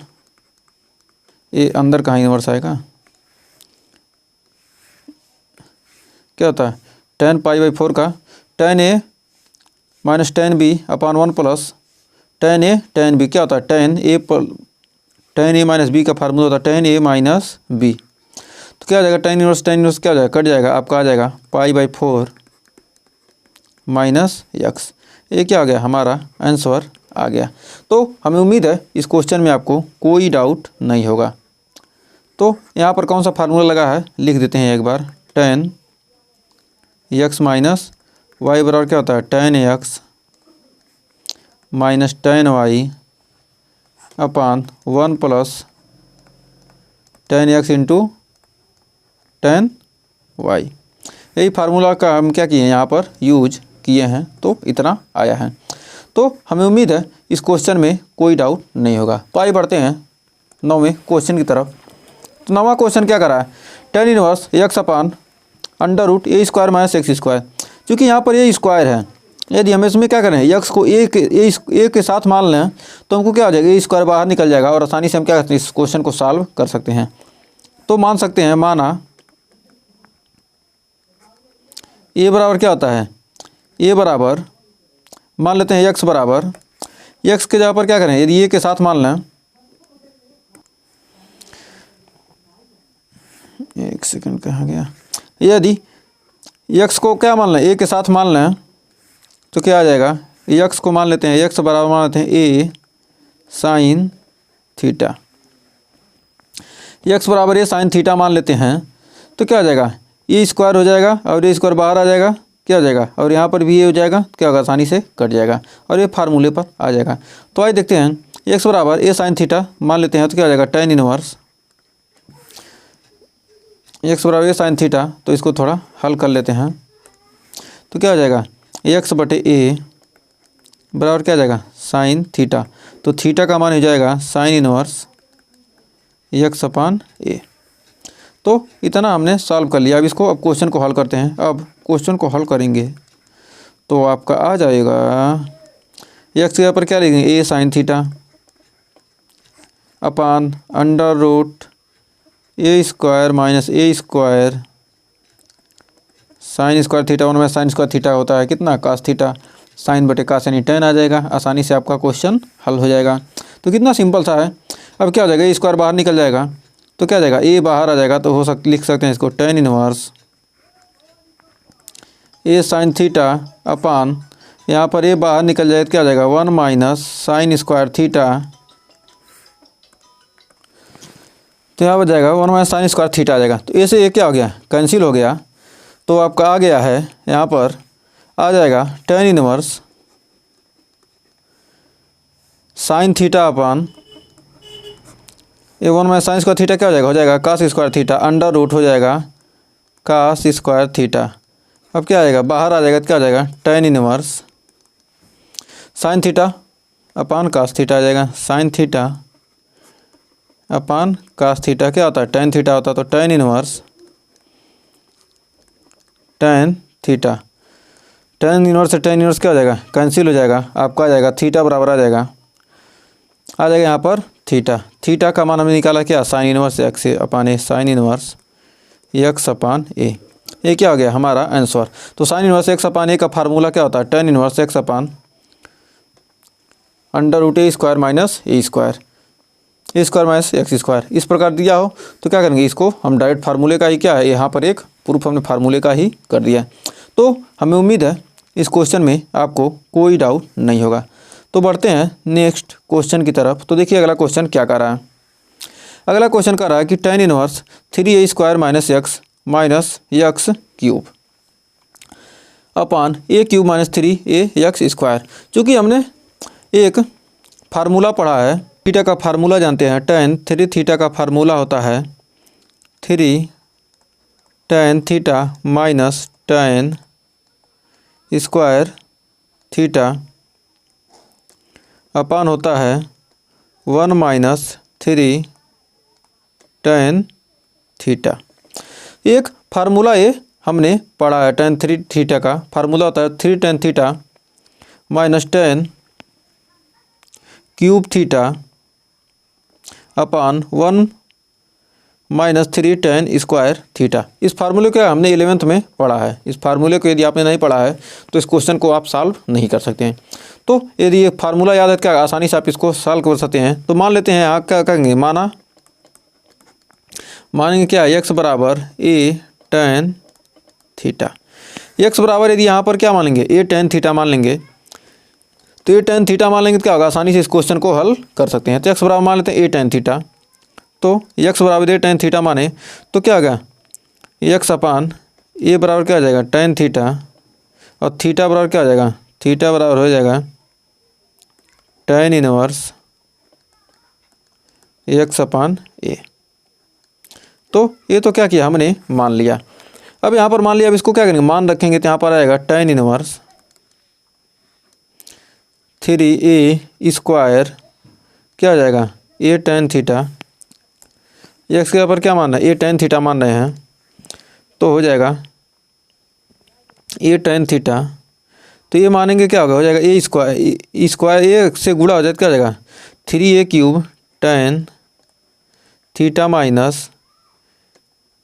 Speaker 1: ये अंदर कहाँ इनवर्स आएगा, क्या होता है 10 पाई बाई 4 का 10a minus 10b upon 1 plus 10a 10b, क्या होता है 10a माइनस b का फार्मूला होता है 10a माइनस b। तो क्या आ जाएगा, 10 इनवर्स क्या हो जाएगा, कट जाएगा, आपका आ जाएगा पाई बाई 4 माइनस एक्स। ये क्या आ गया, हमारा आंसर आ गया। तो हमें उम्मीद है इस क्वेश्चन में आपको कोई डाउट नहीं होगा। तो यहाँ पर कौन सा फार्मूला लगा है लिख देते हैं एक बार, 10 एक्स माइनस वाई बराबर क्या होता है 10 x minus 10 Y upon 1 plus 10 x into 10 Y. यही फार्मूला का हम क्या किए हैं, यहाँ पर यूज किए हैं, तो इतना आया है। तो हमें उम्मीद है इस क्वेश्चन में कोई डाउट नहीं होगा। तो आइए बढ़ते हैं 9वें क्वेश्चन की तरफ। तो 9वां क्वेश्चन क्या करा है, tan inverse x upon under root a square minus x square. चूँकि यहाँ पर ये स्क्वायर है, यदि हम इसमें क्या करें, एक्स को ए के साथ मान लें तो हमको क्या हो जाएगा, ए स्क्वायर बाहर निकल जाएगा और आसानी से हम क्या करते हैं, इस क्वेश्चन को सॉल्व कर सकते हैं। तो मान सकते हैं, माना ए बराबर क्या होता है, ए बराबर मान लेते हैं एक्स बराबर, एक्स के जगह पर क्या करें, यदि ए के साथ मान लें, एक सेकंड कहाँ गया, यदि एक्स को क्या मान लें, ए के साथ मान लें तो क्या आ जाएगा, एक्स को मान लेते हैं, एक्स बराबर मान लेते हैं ए साइन थीटा, एक्स बराबर ए साइन थीटा मान लेते हैं तो क्या हो जाएगा, ए स्क्वायर हो जाएगा और ए स्क्वायर बाहर आ जाएगा, क्या हो जाएगा, और यहाँ पर भी ये हो जाएगा, क्या होगा, आसानी से कट जाएगा और ये फार्मूले पर आ जाएगा। तो आइए देखते हैं, एक्स बराबर ए साइन थीटा मान लेते हैं तो क्या हो जाएगा, टेन इनवर्स एक्स बराबर ए साइन थीटा, तो इसको थोड़ा हल कर लेते हैं। तो क्या हो जाएगा, एक्स बटे ए बराबर क्या हो जाएगा, साइन थीटा। तो थीटा का मान हो जाएगा साइन इनवर्स एक्स अपान ए। तो इतना हमने सॉल्व कर लिया। अब इसको, अब क्वेश्चन को हल करते हैं। अब क्वेश्चन को हल करेंगे तो आपका आ जाएगा एक्स के पर क्या लिखेंगे, a sine theta upon under root a square minus a square sine square theta. उनमें साइन स्क्वायर थीटा होता है कितना, कास थीटा। साइन बटे कास यानी टेन आ जाएगा। आसानी से आपका क्वेश्चन हल हो जाएगा। तो कितना सिंपल सा है। अब क्या हो जाएगा, ए स्क्वायर बाहर निकल जाएगा तो क्या हो जाएगा, ए बाहर आ जाएगा तो लिख सकते हैं इसको टेन इनवर्स ए साइन थीटा अपान, यहाँ पर ए बाहर निकल जाए तो क्या हो जाएगा, one minus sine square theta. तो यहाँ पर जाएगा one minus sine square theta आ जाएगा। तो ए से ये क्या हो गया, कैंसिल हो गया। तो आपका आ गया है, यहाँ पर आ जाएगा tan inverse sine theta upon a one minus sine square theta क्या हो जाएगा, cos square theta under root हो जाएगा कास स्क्वायर थीटा। अब क्या आएगा, बाहर आ जाएगा तो क्या हो जाएगा, tan inverse sine theta upon cos theta आ जाएगा। Sine theta upon cos theta क्या होता है, टेन थीटा होता है। तो tan inverse tan theta, tan inverse से टेन इनवर्स क्या हो जाएगा, कैंसिल हो जाएगा। आपका आ जाएगा थीटा बराबर आ जाएगा यहाँ पर थीटा। थीटा का मान हमने निकाला क्या, sine inverse x upon a, sine inverse x upon a. ये क्या हो गया हमारा आंसर। तो sine inverse x upon a का फार्मूला क्या होता है, tan inverse x upon under root a square minus a square, a square minus x square. इस प्रकार दिया हो तो क्या करेंगे, इसको हम डायरेक्ट फार्मूले का ही क्या है, यहाँ पर एक प्रूफ हमने फार्मूले का ही कर दिया। तो हमें उम्मीद है इस क्वेश्चन में आपको कोई डाउट नहीं होगा। तो बढ़ते हैं नेक्स्ट क्वेश्चन की तरफ। तो देखिए अगला क्वेश्चन क्या कर रहा है। अगला क्वेश्चन कर रहा है कि tan inverse three a square minus x cube upon a cube minus three a x square. चूँकि हमने एक फार्मूला पढ़ा है, थीटा का फार्मूला जानते हैं, टेन थ्री थीटा का फार्मूला होता है three tan theta minus ten square theta upon होता है one minus three tan theta. एक फार्मूला ये हमने पढ़ा है, टेन थ्री थीटा का फार्मूला होता है three tan theta minus tan cube theta upon one minus three ten square theta. इस फार्मूले को हमने 11th में पढ़ा है। इस फार्मूले को यदि आपने नहीं पढ़ा है तो इस क्वेश्चन को आप सॉल्व नहीं कर सकते हैं। तो यदि ये फार्मूला याद है क्या आसानी से आप इसको सॉल्व कर सकते हैं। तो मान लेते हैं आप क्या करेंगे, मानेंगे क्या, एक्स बराबर ए टेन थीटा। एक्स बराबर यदि यहाँ पर क्या मान लेंगे, ए टेन थीटा मान लेंगे। तो ए टेन थीटा मान लेंगे तो क्या होगा, आसानी से इस क्वेश्चन को हल कर सकते हैं। तो एक्स बराबर मान लेते हैं ए टेन थीटा। तो एक्स बराबर ए टेन थीटा माने तो क्या होगा, एक्स अपान ए बराबर क्या हो जाएगा, टेन थीटा, और थीटा बराबर क्या हो जाएगा, थीटा बराबर हो जाएगा टेन इनवर्स एक्स अपान ए। तो ये तो क्या किया हमने, मान लिया। अब यहाँ पर मान लिया, अब इसको क्या करेंगे, मान रखेंगे तो यहाँ पर आएगा ten inverse three a square क्या हो जाएगा, ए टेन थीटा। एक्स के ऊपर क्या मान रहे हैं, ए टेन थीटा मान रहे हैं, तो हो जाएगा ए टेन थीटा। तो ये मानेंगे क्या होगा, हो जाएगा ए स्क्वायर, स्क्वायर ए से गुणा हो जाए तो क्या हो जाएगा, three a cube tan theta minus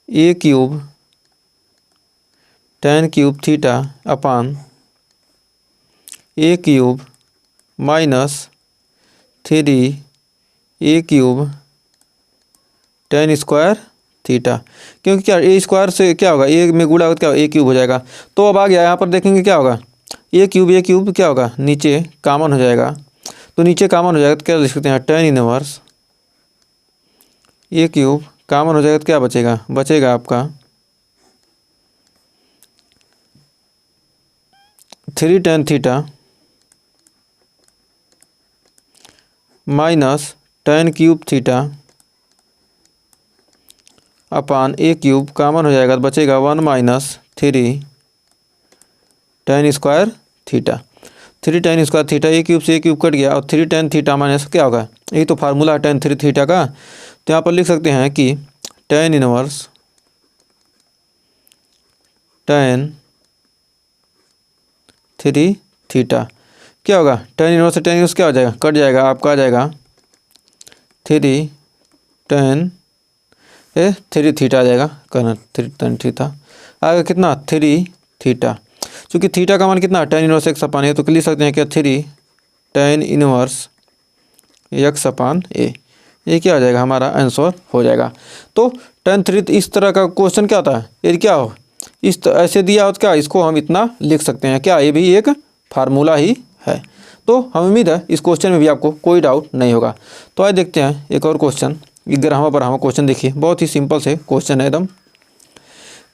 Speaker 1: a cube tan cube theta upon a cube minus three a cube tan square theta. क्योंकि क्या ए स्क्वायर से क्या होगा, ए में गुणा होगा क्या, ए क्यूब हो जाएगा। तो अब आ गया यहाँ पर देखेंगे क्या होगा, ए क्यूब क्या होगा, नीचे कॉमन हो जाएगा। तो नीचे कॉमन हो जाएगा तो क्या लिख सकते हैं, tan inverse a cube common हो जाएगा तो क्या बचेगा आपका three tan theta minus tan cube theta upon a cube common हो जाएगा तो बचेगा 1 माइनस 3 tan square theta. 3 tan square theta, a cube से ए क्यूब कट गया और 3 tan थीटा माइनस क्या होगा, यही तो फार्मूला है tan 3 थीटा का। तो यहाँ पर लिख सकते हैं कि tan इनवर्स tan 3 थीटा क्या होगा, tan इनवर्स से tan इनवर्स क्या हो जाएगा, कट जाएगा, आपका आ जाएगा 3 tan 3 थीटा आ जाएगा, करना 3 tan थीटा आएगा कितना 3 थीटा। चूँकि थीटा का मान कितना tan इनवर्स एक्स अपान ए, तो लिख सकते हैं क्या 3 tan inverse x upon a, ये क्या हो जाएगा, हमारा आंसर हो जाएगा। तो tan 3 इस तरह का क्वेश्चन क्या होता है, ये क्या हो इस ऐसे दिया हो तो क्या इसको हम इतना लिख सकते हैं, क्या ये भी एक फार्मूला ही है। तो हम उम्मीद है इस क्वेश्चन में भी आपको कोई डाउट नहीं होगा। तो आइए देखते हैं एक और क्वेश्चन, 11वां क्वेश्चन देखिए, बहुत ही सिंपल से क्वेश्चन है एकदम।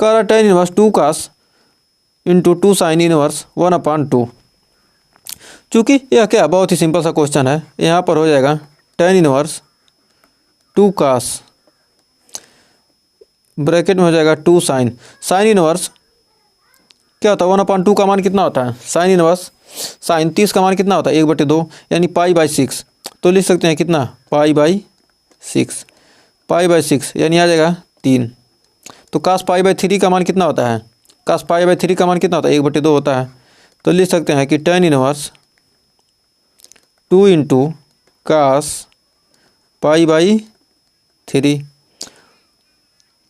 Speaker 1: कह रहा tan inverse 2 cos into 2 sin inverse 1/2। चूँकि यह क्या बहुत ही सिंपल सा क्वेश्चन है, यहाँ पर हो जाएगा tan इनवर्स 2 cos ब्रैकेट में हो जाएगा 2 sin इनवर्स क्या होता है 1/2 का मान कितना होता है, sin इनवर्स sin 30 का मान कितना होता है 1/2 यानी π/6। तो लिख सकते हैं कितना π/6 यानी आ जाएगा 3। तो cos π/3 का मान कितना होता है, cos π/3 का मान कितना होता है 1/2 होता है। तो लिख सकते हैं कि tan inverse 2 into cos π/3,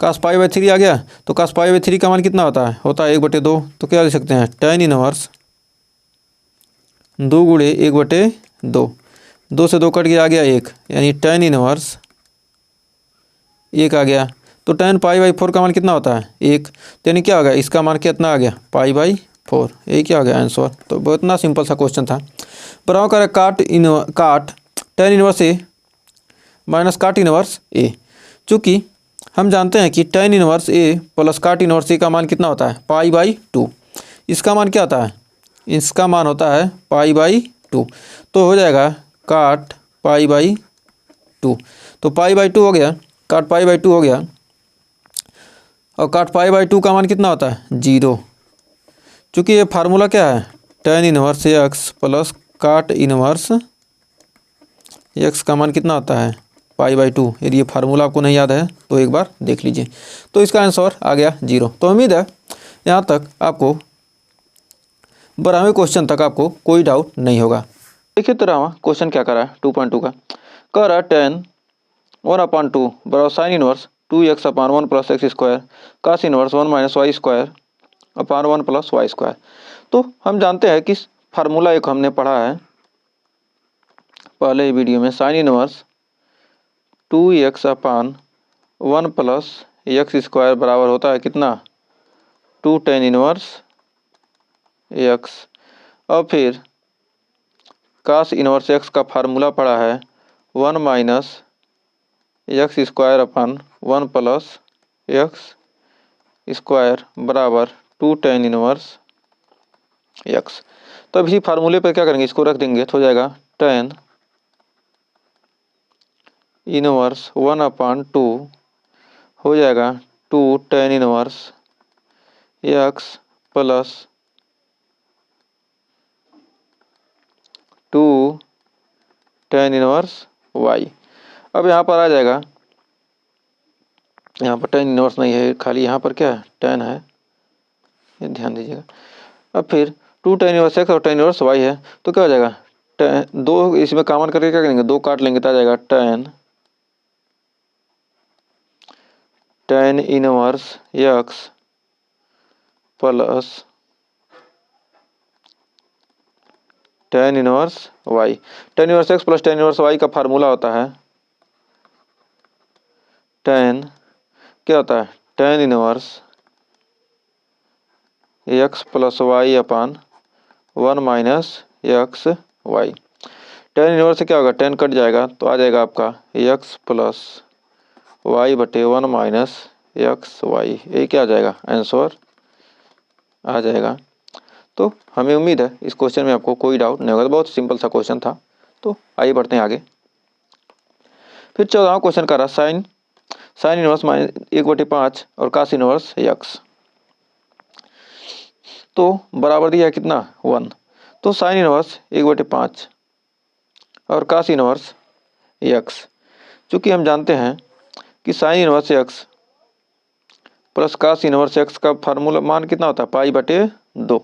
Speaker 1: cos π/3 आ गया। तो cos π/3 का मान कितना होता है 1/2। तो क्या लिख सकते हैं tan इनवर्स 2 गुणे 1/2, 2 से 2 कट गया, आ गया 1 यानी tan इनवर्स 1 आ गया। तो tan π/4 का मान कितना होता है 1, तो यानी क्या हो गया, इसका मान कितना आ गया π/4, यही क्या हो गया आंसर। तो बहुत इतना सिंपल सा क्वेश्चन था। बराबर कर काट tan इनवर्स ए माइनस काट इनवर्स ए। चूँकि हम जानते हैं कि tan इनवर्स ए प्लस काट इनवर्स ए का मान कितना होता है π/2, इसका मान क्या होता है, इसका मान होता है π/2। तो हो जाएगा काट π/2, तो π/2 हो गया, काट π/2 हो गया, और काट π/2 का मान कितना होता है 0। चूँकि ये फार्मूला क्या है tan इनवर्स एक्स प्लस काट इनवर्स एक्स का मान कितना होता है π/2। यदि ये फार्मूला आपको नहीं याद है तो एक बार देख लीजिए। तो इसका आंसर आ गया 0। तो उम्मीद है यहाँ तक आपको 12वें क्वेश्चन तक आपको कोई डाउट नहीं होगा। देखिए 13वां क्वेश्चन क्या कर रहा है 2.2 का, कह रहा है tan 1/2 बराबर साइन इनवर्स 2x अपान 1 plus x square cos inverse 1 minus y square upon 1 plus y square. तो हम जानते हैं कि फार्मूला एक हमने पढ़ा है पहले वीडियो में, साइन इनवर्स 2x अपान 1 प्लस एक्स स्क्वायर बराबर होता है कितना 2 tan इनवर्स x। और फिर कास इनवर्स x का फार्मूला पड़ा है 1 minus x square upon 1 plus x square बराबर 2 tan इनवर्स x। तो अब इसी फार्मूले पर क्या करेंगे, इसको रख देंगे तो हो जाएगा tan इनवर्स 1/2 हो जाएगा 2 tan inverse x plus 2 tan inverse y। अब यहाँ पर आ जाएगा, यहाँ पर tan इनवर्स नहीं है, खाली यहाँ पर क्या है tan है, ये ध्यान दीजिएगा। अब फिर 2 tan इनवर्स x और tan इनवर्स y है, तो क्या हो जाएगा दो इसमें कॉमन करके क्या करेंगे, 2 काट लेंगे तो आ जाएगा tan inverse x plus tan inverse y। tan inverse x plus tan inverse y का फार्मूला होता है tan क्या होता है tan inverse x plus y upon 1 minus x y. tan inverse से क्या होगा, tan कट जाएगा तो आ जाएगा आपका x प्लस वाई बटे 1 माइनस एक्स वाई, यही क्या आ जाएगा आंसर आ जाएगा। तो हमें उम्मीद है इस क्वेश्चन में आपको कोई डाउट नहीं होगा। तो बहुत सिंपल सा क्वेश्चन था। तो आइए बढ़ते हैं आगे। फिर 14वां क्वेश्चन कर रहा साइन इनवर्स माइनस 1/5 और कास इनवर्स यक्स, तो बराबर दिया है कितना 1। तो साइन इनवर्स 1/5 और कास इनवर्स यक्स, चूँकि हम जानते हैं कि sine inverse x plus cos inverse x का फार्मूला मान कितना होता है π/2।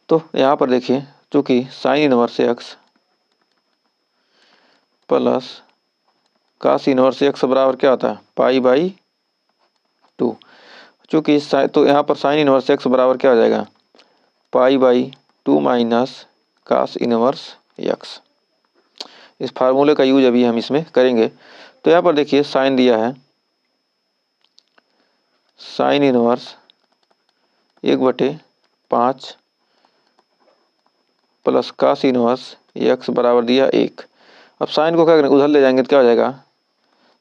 Speaker 1: तो यहाँ पर देखिए, चूँकि sine inverse x plus cos inverse x बराबर क्या होता है π/2, चूँकि तो यहाँ पर साइन इनवर्स एक्स बराबर क्या हो जाएगा π/2 माइनस कास इनवर्स एक्स। इस फार्मूले का यूज अभी हम इसमें करेंगे। तो यहाँ पर देखिए साइन दिया है, sine inverse 1/5 plus cos inverse x बराबर दिया 1। अब साइन को क्या करेंगे, उधर ले जाएंगे तो क्या हो जाएगा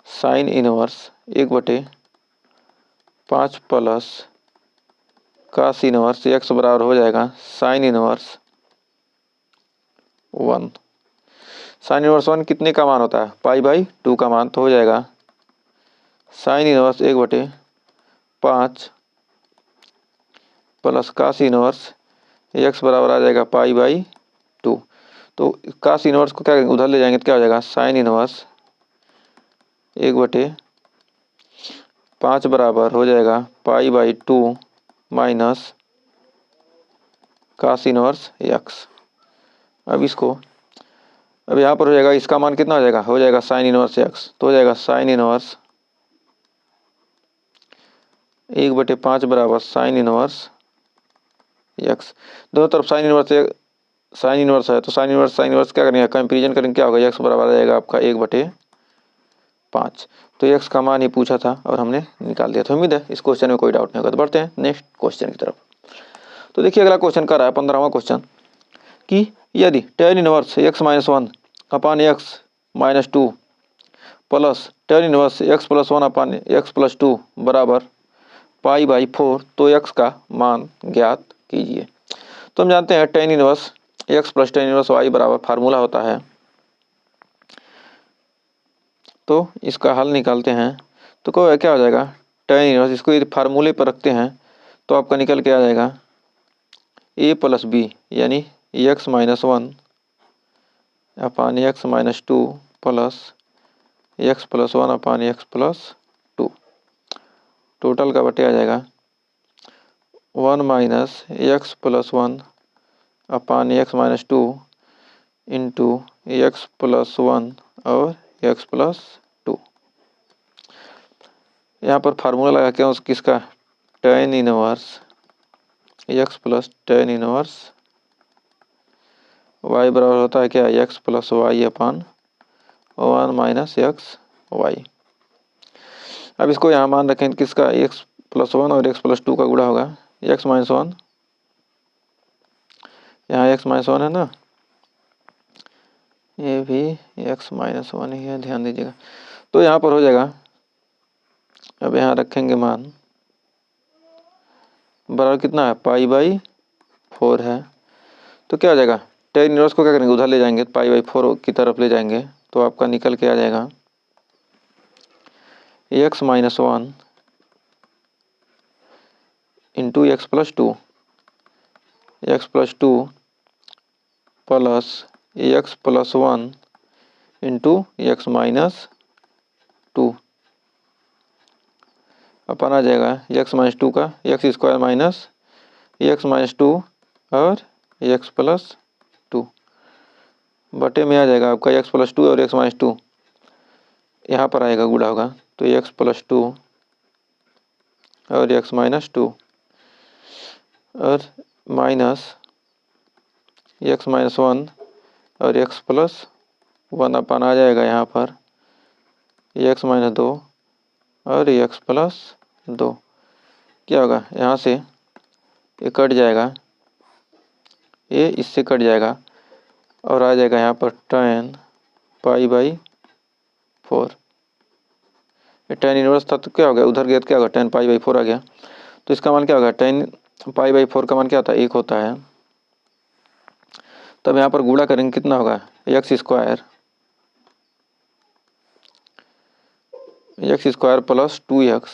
Speaker 1: sine inverse 1/5 plus cos inverse x बराबर हो जाएगा साइन इनवर्स 1। साइन इनवर्स 1 कितने का मान होता है π/2 का मान, तो हो जाएगा sine inverse 1/5 plus cos inverse x बराबर आ जाएगा π/2। तो कास इनवर्स को क्या करेंगे, उधर ले जाएंगे तो क्या हो जाएगा साइन इनवर्स 1/5 बराबर हो जाएगा π/2 माइनस कास इनवर्स एक्स। अब यहाँ पर हो जाएगा, इसका मान कितना हो जाएगा साइन इनवर्स एक्स, तो हो जाएगा साइन इनवर्स 1/5 बराबर साइन इनवर्स एक्स। दोनों तरफ साइन इनवर्स है, तो साइन इनवर्स क्या करेंगे, कंपेरिजन करेंगे, क्या होगा एक्स बराबर आ जाएगा आपका 1/5। तो एक्स का मान ही पूछा था और हमने निकाल दिया। तो उम्मीद है इस क्वेश्चन में कोई डाउट नहीं होगा। तो बढ़ते हैं नेक्स्ट क्वेश्चन की तरफ। तो देखिए अगला क्वेश्चन कर रहा है 15वां क्वेश्चन कि यदि tan इनवर्स x-1 अपान x-2 plus tan inverse x+1 अपान x+2 बराबर π/4, तो x का मान ज्ञात कीजिए। तो हम जानते हैं tan inverse x plus tan inverse y बराबर फार्मूला होता है। तो इसका हल निकालते हैं, तो क्या हो जाएगा tan इनवर्स, इसको यदि फार्मूले पर रखते हैं तो आपका निकल के आ जाएगा a प्लस b यानी x-1 अपान x-2 प्लस x+1 अपान x+2, टोटल का बटे आ जाएगा 1 माइनस x+1 अपान x-2 इंटू x+1 और x+2। यहाँ पर फार्मूला लगा के किसका tan inverse x plus tan inverse y बराबर होता है क्या x plus y upon 1 minus x Y. अब इसको यहाँ मान रखें किसका x+1 और x+2 का गुणा होगा x-1, यहाँ x-1 है ना, ये भी x-1 ही है, ध्यान दीजिएगा। तो यहाँ पर हो जाएगा, अब यहाँ रखेंगे मान बराबर कितना है π/4 है। तो क्या हो जाएगा tan इनवर्स को क्या करेंगे, उधर ले जाएंगे π/4 की तरफ ले जाएंगे, तो आपका निकल के आ जाएगा x-1 into x+2 plus x+1 into x-2 अपन आ जाएगा x-2 का x² माइनस x-2 और x+2 बटे में आ जाएगा आपका x+2 और x-2, यहाँ पर आएगा गुणा होगा, तो x+2 और x-2 और माइनस x-1 और x+1 अपन आ जाएगा यहाँ पर x-2 और x+2। क्या होगा, यहाँ से ये कट जाएगा, ये इससे कट जाएगा और आ जाएगा यहाँ पर tan π/4। ये tan इनवर्स था तो क्या हो गया, उधर गया तो क्या होगा tan π/4 आ गया। तो इसका मान क्या होगा, tan π/4 का मान क्या होता है 1 होता है। तब यहाँ पर गुणा करेंगे कितना होगा x² x square plus 2x,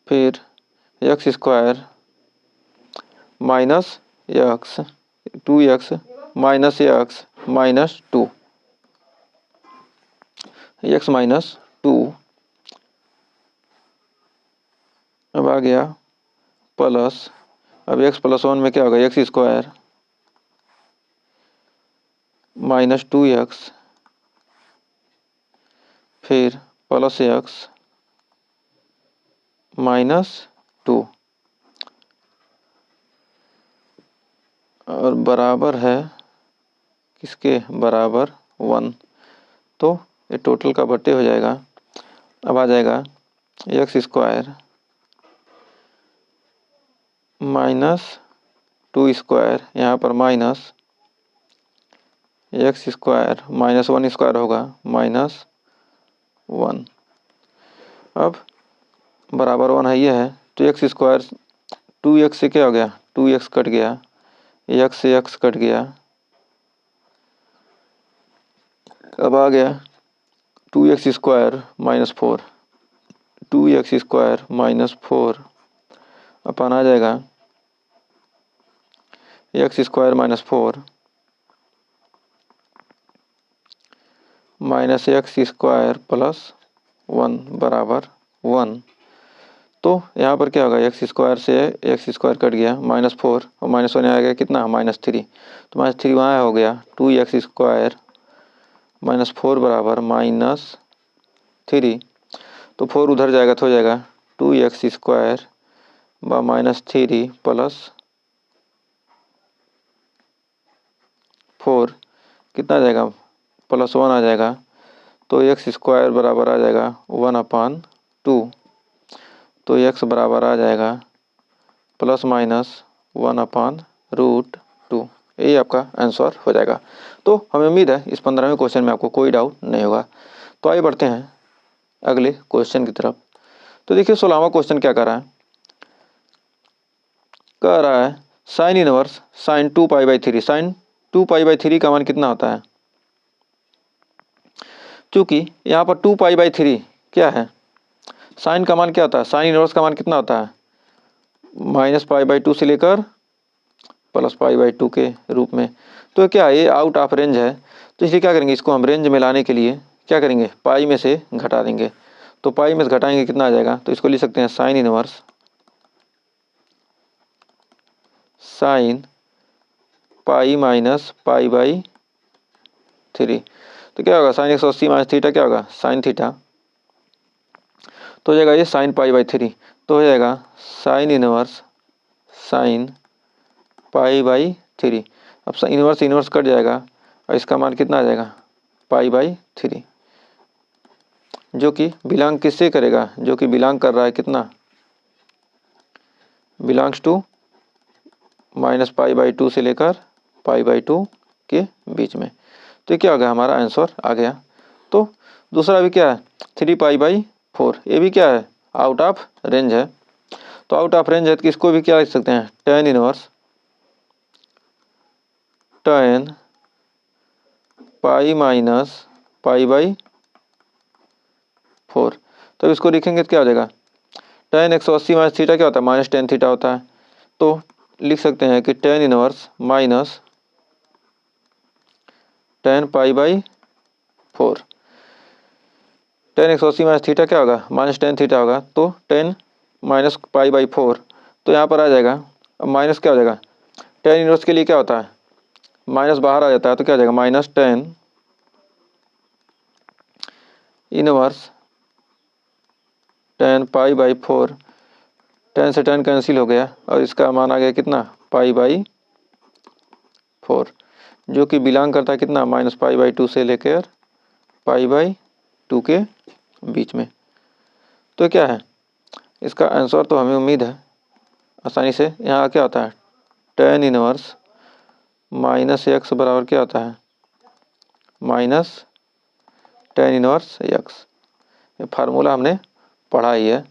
Speaker 1: फिर x square minus x 2x minus x minus 2, x minus 2, अब आ गया प्लस, अब x प्लस 1 में क्या होगा, एक्स स्क्वायर माइनस 2x, फिर प्लस एक्स माइनस 2 और बराबर है किसके, बराबर 1। तो ये टोटल का बट्टे हो जाएगा। अब आ जाएगा एक्स स्क्वायर माइनस 2 स्क्वायर, यहाँ पर minus x square minus 1 square होगा माइनस 1। अब बराबर 1 है, ये है तो एक्स स्क्वायर 2x से क्या हो गया, 2x कट गया, x से x कट गया। अब आ गया 2x square minus 4, 2x square minus 4 अपन आ जाएगा x square minus 4 minus x square plus 1 बराबर 1। तो यहाँ पर क्या होगा, एक्स स्क्वायर से एक्स स्क्वायर कट गया, माइनस 4 और माइनस 1 आ गया कितना, माइनस 3। तो माइनस 3 वहाँ हो गया, 2x स्क्वायर माइनस 4 बराबर माइनस 3। तो 4 उधर जाएगा तो हो जाएगा 2x स्क्वायर व माइनस 3 प्लस 4 कितना आ जाएगा, प्लस 1 आ जाएगा। तो एक्स स्क्वायर बराबर आ जाएगा 1/2। तो x बराबर आ जाएगा प्लस माइनस 1/√2। यही आपका आंसर हो जाएगा। तो हमें उम्मीद है इस 15वें क्वेश्चन में आपको कोई डाउट नहीं होगा। तो आइए बढ़ते हैं अगले क्वेश्चन की तरफ। तो देखिए 16वां क्वेश्चन क्या कर रहा है, कह रहा है साइन इनवर्स साइन 2π/3। साइन 2π/3 का मान कितना होता है। चूँकि यहाँ पर 2π/3 क्या है, साइन का मान क्या होता है, साइन इनवर्स का मान कितना होता है, -π/2 से लेकर +π/2 के रूप में। तो क्या ये आउट ऑफ रेंज है, तो इसलिए क्या करेंगे, इसको हम रेंज में लाने के लिए क्या करेंगे, पाई में से घटा देंगे। तो पाई में से घटाएंगे कितना आ जाएगा, तो इसको लिख सकते हैं sine inverse sine pi minus π/3। तो क्या होगा, साइन 180 माइनस थीटा क्या होगा, साइन थीटा। तो हो जाएगा ये साइन π/3। तो हो जाएगा साइन इनवर्स साइन π/3। अब इनवर्स इनवर्स कट जाएगा और इसका मान कितना आ जाएगा, π/3, जो कि बिलोंग किससे करेगा, जो कि बिलोंग कर रहा है कितना, बिलोंग्स टू -π/2 से लेकर π/2 के बीच में। तो क्या हो गया, हमारा आंसर आ गया। तो दूसरा भी क्या है 3π/4, ये भी क्या है, आउट ऑफ रेंज है। तो आउट ऑफ रेंज है तो इसको भी क्या लिख सकते हैं, tan इनवर्स tan पाई माइनस π/4। तो इसको लिखेंगे तो क्या हो जाएगा, tan 180 माइनस थीटा क्या होता है, माइनस tan थीटा होता है। तो लिख सकते हैं कि tan inverse minus tan π/4। tan 180 minus theta क्या होगा, माइनस tan थीटा होगा। तो tan माइनस π/4, तो यहाँ पर आ जाएगा, अब माइनस क्या हो जाएगा, tan इनवर्स के लिए क्या होता है, माइनस बाहर आ जाता है। तो क्या हो जाएगा, माइनस tan इनवर्स tan π/4, tan से tan कैंसिल हो गया और इसका मान आ गया कितना, π/4, जो कि बिलोंग करता है कितना, -π/2 से लेकर π/2 के बीच में। तो क्या है इसका आंसर, तो हमें उम्मीद है आसानी से, यहाँ क्या होता है tan इनवर्स -x बराबर क्या होता है, माइनस tan इनवर्स x। ये फार्मूला हमने पढ़ा ही है।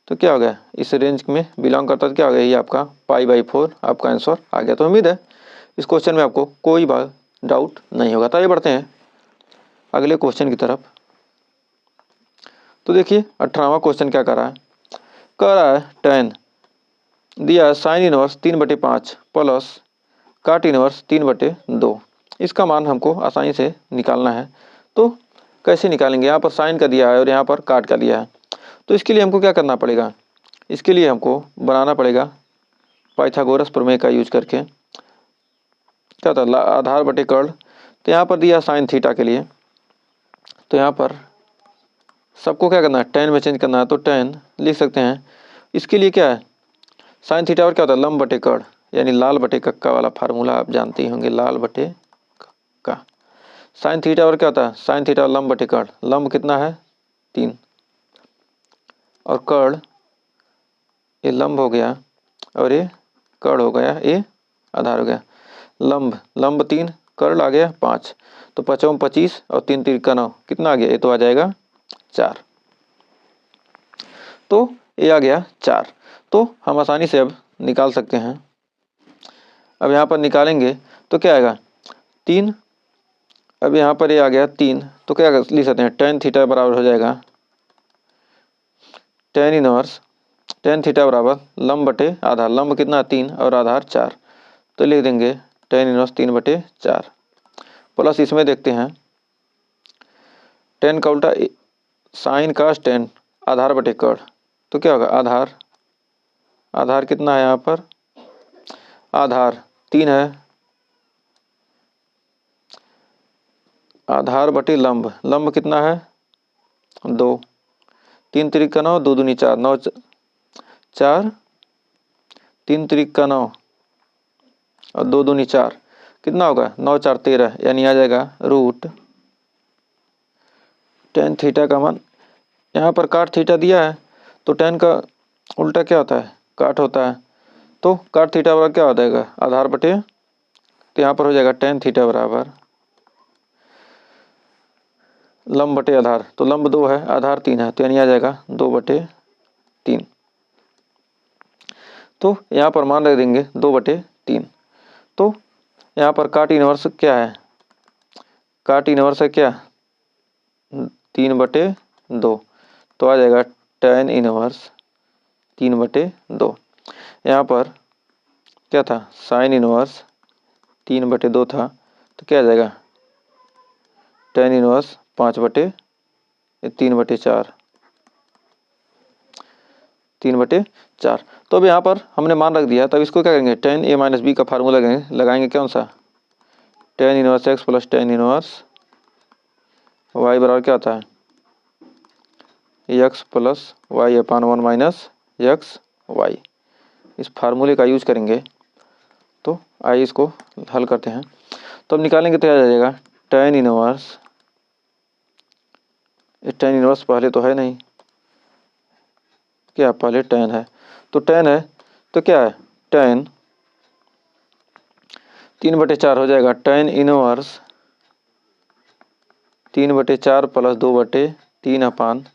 Speaker 1: तो क्या हो गया, इस रेंज में बिलोंग करता है, क्या हो गया, ये आपका π/4 आपका आंसर आ गया। तो उम्मीद है इस क्वेश्चन में आपको कोई बात डाउट नहीं होगा। तो आइए बढ़ते हैं अगले क्वेश्चन की तरफ। तो देखिए 18वां क्वेश्चन क्या कर रहा है, कह रहा है tan दिया है साइन इनवर्स 3/5 प्लस काट इनवर्स 3/2। इसका मान हमको आसानी से निकालना है। तो कैसे निकालेंगे, यहाँ पर साइन का दिया है और यहाँ पर काट का दिया है। तो इसके लिए हमको क्या करना पड़ेगा, इसके लिए हमको बनाना पड़ेगा पाइथागोरस प्रमेय का यूज करके। क्या होता है, आधार बटे कर्ण। तो यहाँ पर दिया साइन थीटा के लिए, तो यहाँ पर सबको क्या करना है, टेन में चेंज करना है। तो टेन लिख सकते हैं। इसके लिए क्या है, साइन थीटा और क्या होता है, लंब बटे कर्ण, यानी लाल बटे कक्का वाला फार्मूला आप जानते ही होंगे, लाल बटे कक्का। साइन थीटा और क्या होता है, साइन थीटा और लंब बटे कर्ण। लंब कितना है 3 और कर्ण, ये लंब हो गया और ये कर्ण हो गया, ये आधार हो गया। लंब लंब 3 कर्ण आ गया 5, तो 5 25 और 3 3 9, कितना आ गया, ये तो आ जाएगा 4। तो ये आ गया 4। तो हम आसानी से अब निकाल सकते हैं। अब यहाँ पर निकालेंगे तो क्या आएगा 3। अब यहाँ पर ये आ गया 3, तो क्या लिख सकते हैं, टेन थीटा बराबर हो जाएगा टेन इनवर्स टेन थीटा बराबर लंब बटे आधार। लंब कितना 3 और आधार 4, तो लिख देंगे टेन इनवर्स 3/4 प्लस इसमें देखते हैं टेन का उल्टा साइन का टेन आधार बटे कर्ण। तो क्या होगा, आधार आधार कितना है, यहाँ पर आधार 3 है, आधार बटे लंब, लंब कितना है 2, 3 त्रिक का 9, 2 दूनी 4, 9 4, 3 त्रिक का 9 और 2 दूनी 4, कितना होगा 9 4 13, यानी आ जाएगा रूट टेन थीटा का मान। यहाँ पर काट थीटा दिया है, तो टेन का उल्टा क्या होता है, काट होता है। तो काट थीटा बराबर क्या हो जाएगा, आधार बटे, तो यहाँ पर हो जाएगा टेन थीटा बराबर लंब बटे आधार। तो लंब 2 है, आधार 3 है, तो यानी आ जाएगा 2/3। तो यहाँ पर मान रख देंगे 2/3। तो यहाँ पर काट इनवर्स क्या है, काट इनवर्स है क्या 3/2, तो आ जाएगा टेन इनवर्स 3/2। यहाँ पर क्या था, साइन इनवर्स 3/2 था, तो क्या आ जाएगा टेन इनवर्स 5/3/4 3/4। तो अब यहाँ पर हमने मान रख दिया, तब इसको क्या करेंगे, टेन ए माइनस बी का फार्मूला लगाएंगे कौन सा, tan inverse x plus tan inverse y बराबर क्या होता है, x plus y upon 1 minus x y. इस फार्मूले का यूज करेंगे। तो आइए इसको हल करते हैं। तो अब निकालेंगे तो क्या आ जाएगा, टेन इनवर्स, टेन इनवर्स पहले तो है नहीं, क्या पहले टेन है, तो टेन है तो क्या है टेन 3/4 हो जाएगा, टेन इनवर्स 3/4 प्लस 2/3 अपान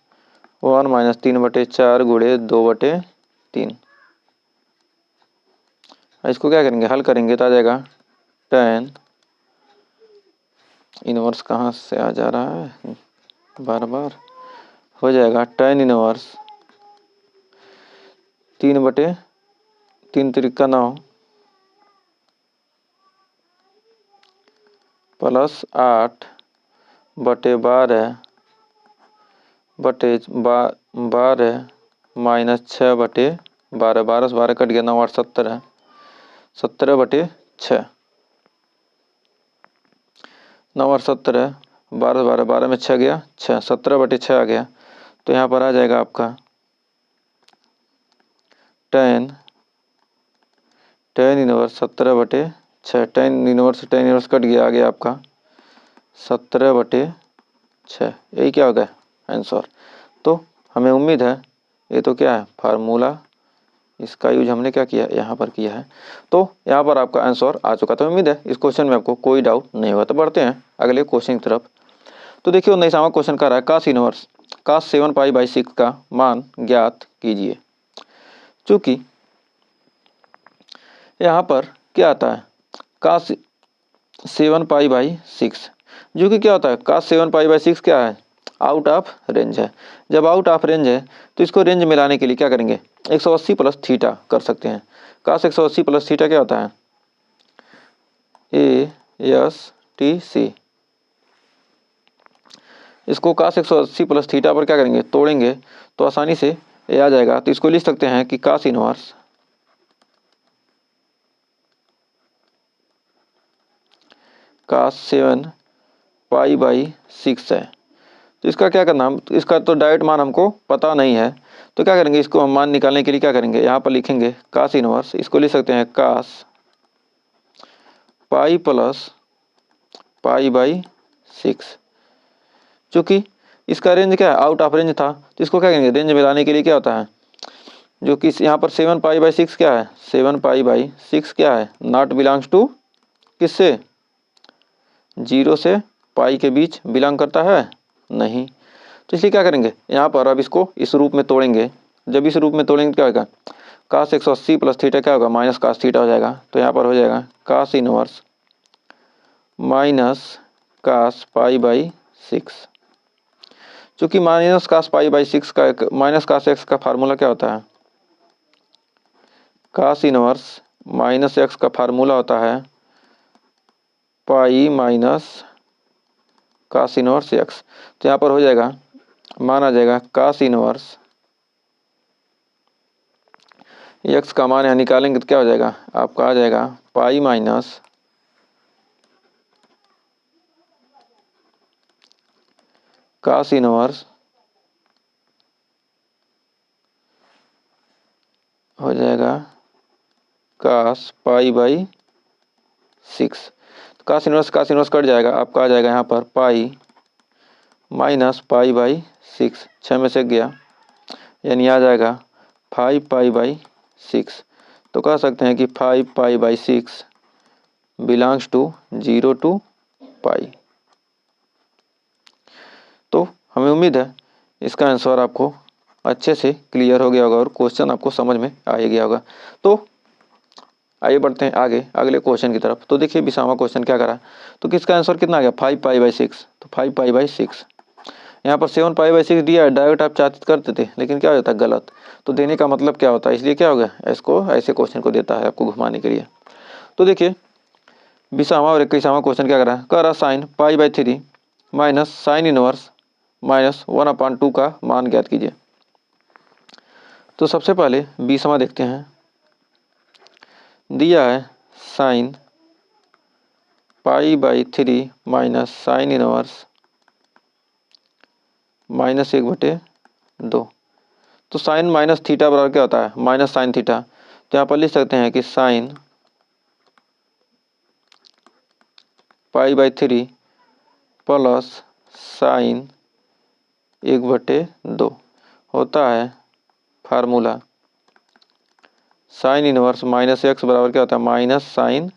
Speaker 1: 1 माइनस 3/4 गुणे 2/3। इसको क्या करेंगे, हल करेंगे तो आ जाएगा टेन इनवर्स, कहाँ से आ जा रहा है बार बार, हो जाएगा टेन इनवर्स 3/3 त्रिक का 9 प्लस 8/12 12 माइनस 6/12, 12 से 12 कट गया, 9 8 17 है, 17/6, 9 8 17, 12 12 12 में 6 गया 6, 17/6 आ गया। तो यहाँ पर आ जाएगा आपका tan inverse 17/6, tan inverse cut गया, आ गया आपका 17/6। यही क्या हो गया आंसर। तो हमें उम्मीद है ये तो क्या है फार्मूला, इसका यूज हमने क्या किया यहाँ पर किया है। तो यहाँ पर आपका आंसर आ चुका। तो उम्मीद है इस क्वेश्चन में आपको कोई डाउट नहीं हुआ। तो बढ़ते हैं अगले क्वेश्चन की तरफ। तो देखिए 19वां क्वेश्चन कर रहा है कास इनवर्स कास 7π/6 का मान ज्ञात कीजिए। चूँकि यहाँ पर क्या आता है कास 7π/6, जो कि क्या होता है कास 7π/6 क्या है आउट ऑफ रेंज है। जब आउट ऑफ रेंज है तो इसको रेंज में लाने के लिए क्या करेंगे, 180 प्लस थीटा कर सकते हैं। काश 180 प्लस थीटा क्या होता है, ASTC। इसको काश 180 प्लस थीटा पर क्या करेंगे, तोड़ेंगे तो आसानी से ये आ जाएगा। तो इसको लिख सकते हैं कि काश इनवर्स काश 7 पाई बाई 6 है। तो इसका क्या करना, हम इसका तो डायरेक्ट मान हमको पता नहीं है, तो क्या करेंगे, इसको हम मान निकालने के लिए क्या करेंगे, यहाँ पर लिखेंगे काश इनवर्स, इसको लिख सकते हैं काश पाई प्लस पाई बाई 6। चूँकि इसका रेंज क्या है, आउट ऑफ रेंज था, तो इसको क्या करेंगे, रेंज में लाने के लिए क्या होता है, जो कि यहाँ पर 7 पाई बाई 6 क्या है, 7 पाई बाई 6 क्या है, नॉट बिलोंग्स टू किससे, 0 से पाई के बीच बिलोंग करता है नहीं। तो इसलिए क्या करेंगे, यहाँ पर अब इसको इस रूप में तोड़ेंगे। जब इस रूप में तोड़ेंगे क्या होगा, काश 180 प्लस थीटा क्या होगा, माइनस काश थीटा हो जाएगा। तो यहाँ पर हो जाएगा काश इनवर्स माइनस काश पाई बाई 6। चूँकि माइनस काश पाई बाई 6 का माइनस काश एक्स का फार्मूला क्या होता है, काश इनवर्स माइनस एक्स का फार्मूला होता है पाई माइनस काश इनवर्स एक्स। तो यहाँ पर हो जाएगा, माना जाएगा काश इनवर्स एक्स का मान यहाँ निकालेंगे तो क्या हो जाएगा, आपका आ जाएगा पाई माइनस काश इनवर्स हो जाएगा काश पाई बाई 6। काश इनवर्स कट जाएगा, आपका आ जाएगा यहाँ पर पाई माइनस पाई बाई 6, 6 में से गया, यानी आ जाएगा 5 पाई बाई 6। तो कह सकते हैं कि 5 pi by 6 belongs to 0 to pi. तो हमें उम्मीद है इसका आंसर आपको अच्छे से क्लियर हो गया होगा और क्वेश्चन आपको समझ में आ ही गया होगा। तो आइए बढ़ते हैं आगे अगले क्वेश्चन की तरफ। तो देखिए बिसामा क्वेश्चन क्या करा, तो किसका आंसर कितना आ गया, 5 पाई बाई 6। तो 5 पाई बाई 6, यहाँ पर 7 पाई बाई 6 दिया है, डायरेक्ट आप चाहते करते थे, लेकिन क्या हो जाता है गलत। तो देने का मतलब क्या होता है, इसलिए क्या हो गया, इसको ऐसे क्वेश्चन को देता है आपको घुमाने के लिए। तो देखिए बिसामा और इक्कीसामा क्वेश्चन क्या कह रहा sine pi by 3 minus sine inverse minus 1/2 का मान ज्ञात कीजिए। तो सबसे पहले बीसवा देखते हैं, दिया है sine pi by 3 minus sine inverse -1/2। तो साइन माइनस थीटा बराबर क्या होता है, माइनस साइन थीटा। तो यहाँ पर लिख सकते हैं कि sine pi by 3 plus sign 1/2 होता है formula sine inverse minus x बराबर क्या होता है, माइनस साइन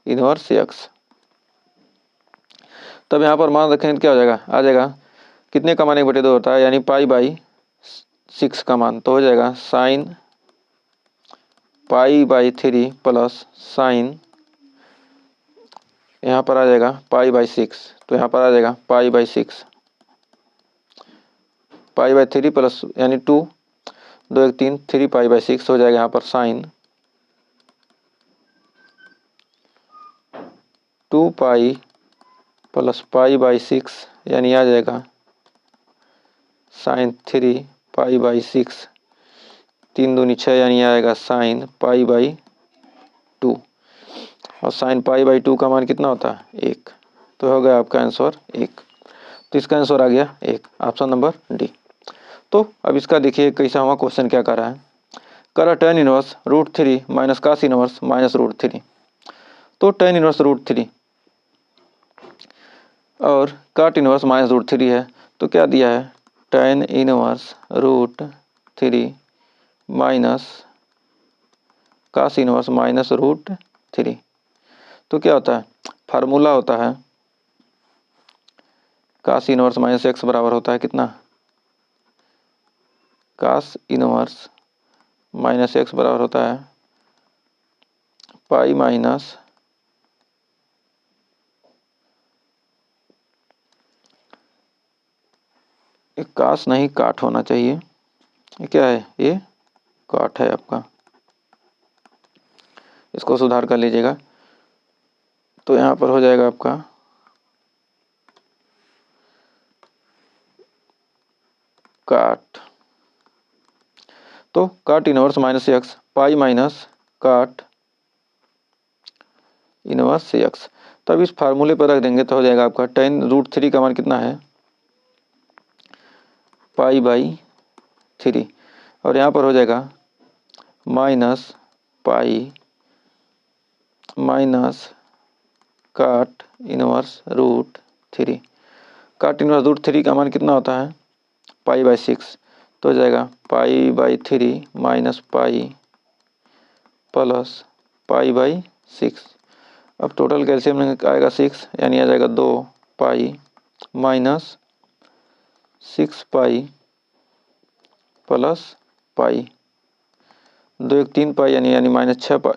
Speaker 1: इनवर्स एक्स। तब यहाँ पर मान रखें क्या हो जाएगा, आ जाएगा कितने का मान 1/2 होता है, यानी पाई बाई 6 का मान। तो हो जाएगा sine pi by 3 plus sign, यहाँ पर आ जाएगा पाई बाई 6। तो यहाँ पर आ जाएगा पाई बाई 6 पाई बाई 3 प्लस यानी 2 2 1 3 3 पाई बाई 6 हो जाएगा यहाँ पर sine 2 pi plus pi by 6, यानी आ जाएगा साइन 3 पाई बाई 6, 3 दूनी 6, यानी आएगा साइन पाई बाई 2। और साइन पाई बाई 2 का मान कितना होता है, 1। तो हो गया आपका आंसर 1। तो इसका आंसर आ गया 1, ऑप्शन नंबर डी। तो अब इसका देखिए कैसा हुआ क्वेश्चन क्या कर रहा है, कर tan inverse √3 minus cos inverse minus √3। तो tan इनवर्स √3 और काट इनवर्स माइनस √3 है। तो क्या दिया है, tan inverse √3 minus cos inverse minus √3। तो क्या होता है, फार्मूला होता है कास इनवर्स माइनस एक्स बराबर होता है कितना, कास इनवर्स माइनस एक्स बराबर होता है पाई माइनस ये काश नहीं काट होना चाहिए, ये क्या है, ये काट है आपका, इसको सुधार कर लीजिएगा। तो यहाँ पर हो जाएगा आपका काट, तो काट inverse minus x, pi minus काट इनवर्स एक्स। तब इस फार्मूले पर रख देंगे तो हो जाएगा आपका tan√3 का मान कितना है, पाई/3, और यहाँ पर हो जाएगा माइनस पाई माइनस काट इनवर्स√3। काट इनवर्स√3 का मान कितना होता है, पाई/6, तो हो जाएगा पाई/3 माइनस पाई प्लस पाई/6। अब टोटल कैल्शियम में आएगा 6, यानी आ जाएगा 2 पाई माइनस 6 पाई प्लस पाई, 2 1 3 पाई यानी माइनस 6 पाई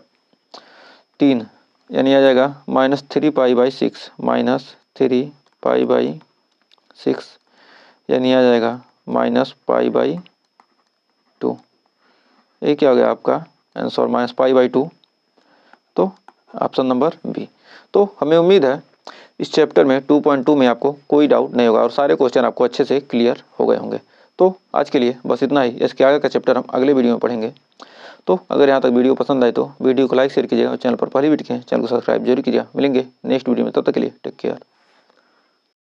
Speaker 1: 3, यानी आ जाएगा -3 पाई/6 -3 पाई/6, यानी आ जाएगा -पाई/2। ये क्या हो गया आपका आंसर, -पाई/2। तो ऑप्शन नंबर बी। तो हमें उम्मीद है इस चैप्टर में 2.2 में आपको कोई डाउट नहीं होगा और सारे क्वेश्चन आपको अच्छे से क्लियर हो गए होंगे। तो आज के लिए बस इतना ही, इसके आगे का चैप्टर हम अगले वीडियो में पढ़ेंगे। तो अगर यहाँ तक वीडियो पसंद आए तो वीडियो को लाइक शेयर कीजिएगा और चैनल पर पहली वीडियो चैनल को सब्सक्राइब जरूर कीजिएगा। मिलेंगे नेक्स्ट वीडियो में, तब तक के लिए टेक केयर।